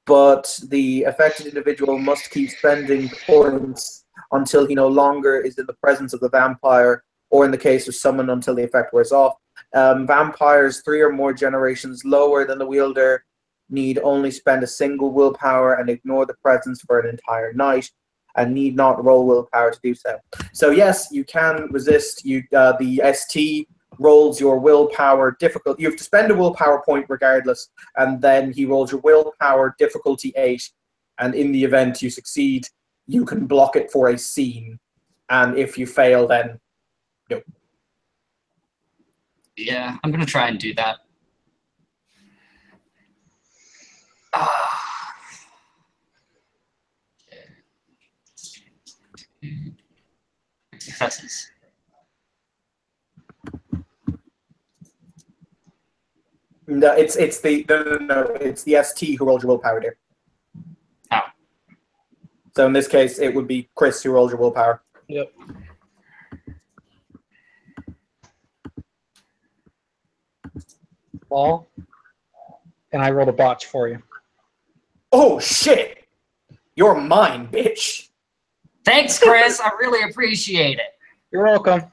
but the affected individual must keep spending points until he no longer is in the presence of the vampire, or in the case of someone until the effect wears off. Vampires 3 or more generations lower than the wielder need only spend a single willpower and ignore the presence for an entire night, and need not roll willpower to do so. So yes, you can resist. The ST rolls your willpower difficulty. You have to spend a willpower point regardless, and then he rolls your willpower difficulty 8, and in the event you succeed, you can block it for a scene, and if you fail, then no. Yeah, I'm gonna try and do that. Successes. No, it's the ST who rolls your willpower there. Oh. So in this case, it would be Chris who rolls your willpower. Yep. Ball. And I rolled a botch for you. Oh shit! You're mine, bitch. Thanks, Chris. I really appreciate it. You're welcome.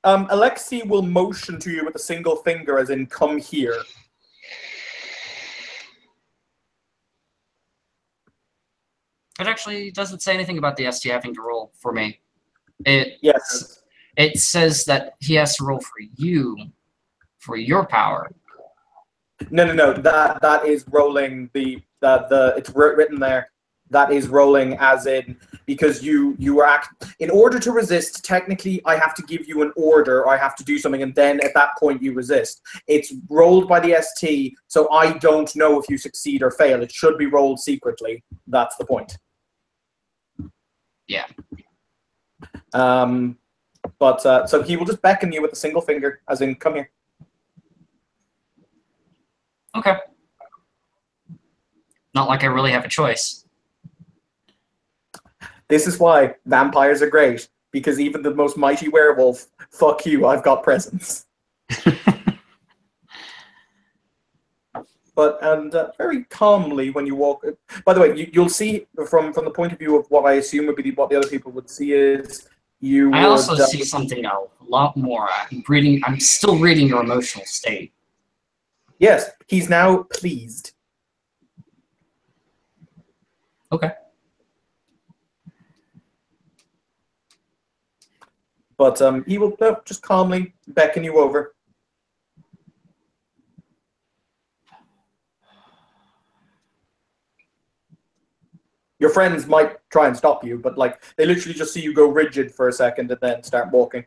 Alexei will motion to you with a single finger, as in "come here." It actually doesn't say anything about the ST having to roll for me. Yes. It says that he has to roll for you, for your power. No. That is rolling the it's written there. That is rolling as in, because you are in order to resist, technically I have to give you an order, or I have to do something, and then at that point you resist. It's rolled by the ST, so I don't know if you succeed or fail. It should be rolled secretly. That's the point. Yeah. So he will just beckon you with a single finger, as in, come here. Okay. Not like I really have a choice. This is why vampires are great, because even the most mighty werewolf, fuck you, I've got presence. And very calmly when you walk. By the way, you'll see from the point of view of what I assume would be what the other people would see is you. I also see something a lot more. I'm still reading your emotional state. Yes, he's now pleased. Okay. But he will just calmly beckon you over. Your friends might try and stop you, but like they literally just see you go rigid for a second and then start walking.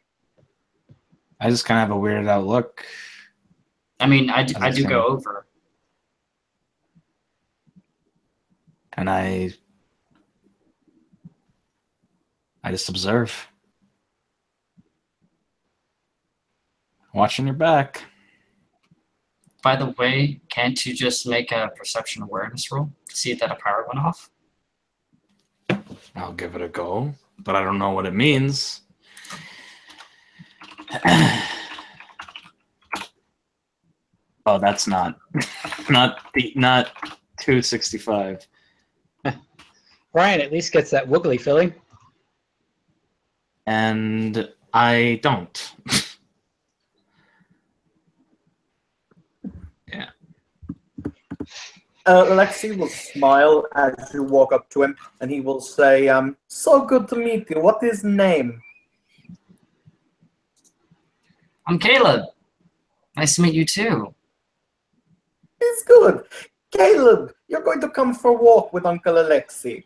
I just kind of have a weirded out look. I mean, I do go over. And I just observe. Watching your back. By the way, can't you just make a perception awareness roll to see that a power went off? I'll give it a go, but I don't know what it means. Oh, that's not 265. Ryan at least gets that wiggly feeling. And I don't. Yeah. Alexei will smile as you walk up to him, and he will say, so good to meet you. What is name? I'm Caleb. Nice to meet you too. It's good. Caleb, you're going to come for a walk with Uncle Alexei.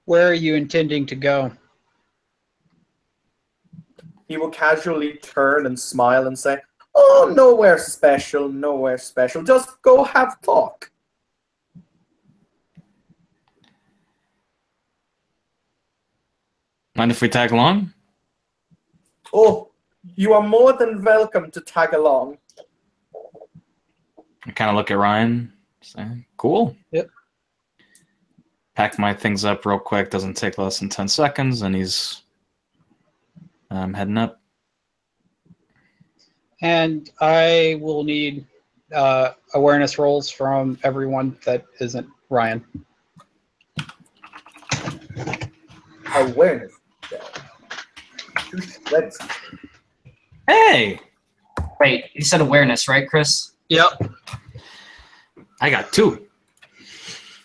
Where are you intending to go? He will casually turn and smile and say, Oh, nowhere special, nowhere special. Just go have talk. Mind if we tag along? Oh, you are more than welcome to tag along. I kind of look at Ryan, say, cool. Yep. Pack my things up real quick. Doesn't take less than 10 seconds, and he's heading up. And I will need awareness rolls from everyone that isn't Ryan. Awareness. Let's. Hey! Wait, you said awareness, right, Chris? Yep. I got 2.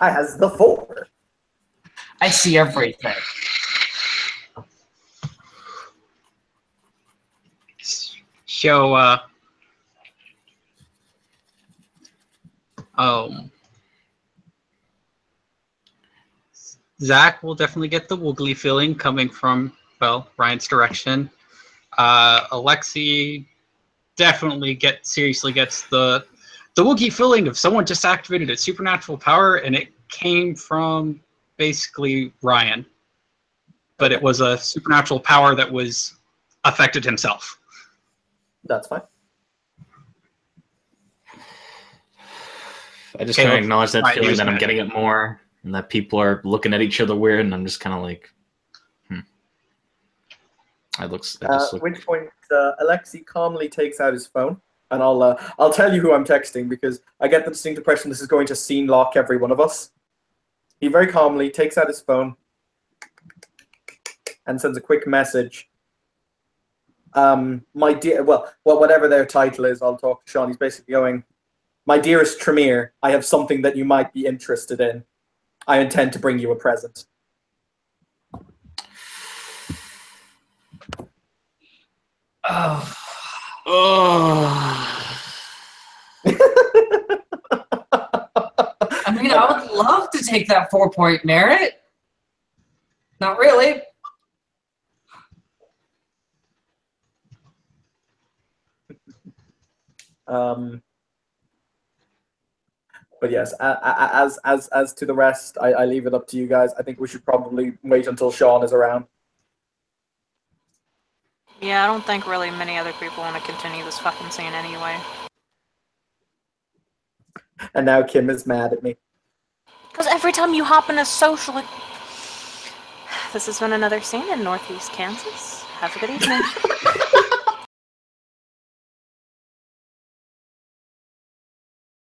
I has the 4. I see everything. So, Zach will definitely get the woogly feeling coming from, well, Ryan's direction. Alexi definitely seriously gets the woogie feeling of someone just activated a supernatural power, and it came from basically Ryan. But it was a supernatural power that was affected himself. That's fine. I just Okay, kind of let's acknowledge that try feeling use that I'm magic. getting it more, and that people are looking at each other weird, and I'm just kind of like, I just At look. which point, Alexi calmly takes out his phone, and I'll tell you who I'm texting because I get the distinct impression this is going to scene lock every one of us. He very calmly takes out his phone and sends a quick message. My dear, well, whatever their title is, I'll talk to Sean. He's basically going, "My dearest Tremere, I have something that you might be interested in. I intend to bring you a present." Oh. I mean, I would love to take that 4-point merit. Not really. But yes, as to the rest, I leave it up to you guys. I think we should probably wait until Sean is around. Yeah, I don't think really many other people want to continue this fucking scene anyway. And now Kim is mad at me. Because every time you hop in a social... This has been another scene in Northeast Kansas. Have a good evening.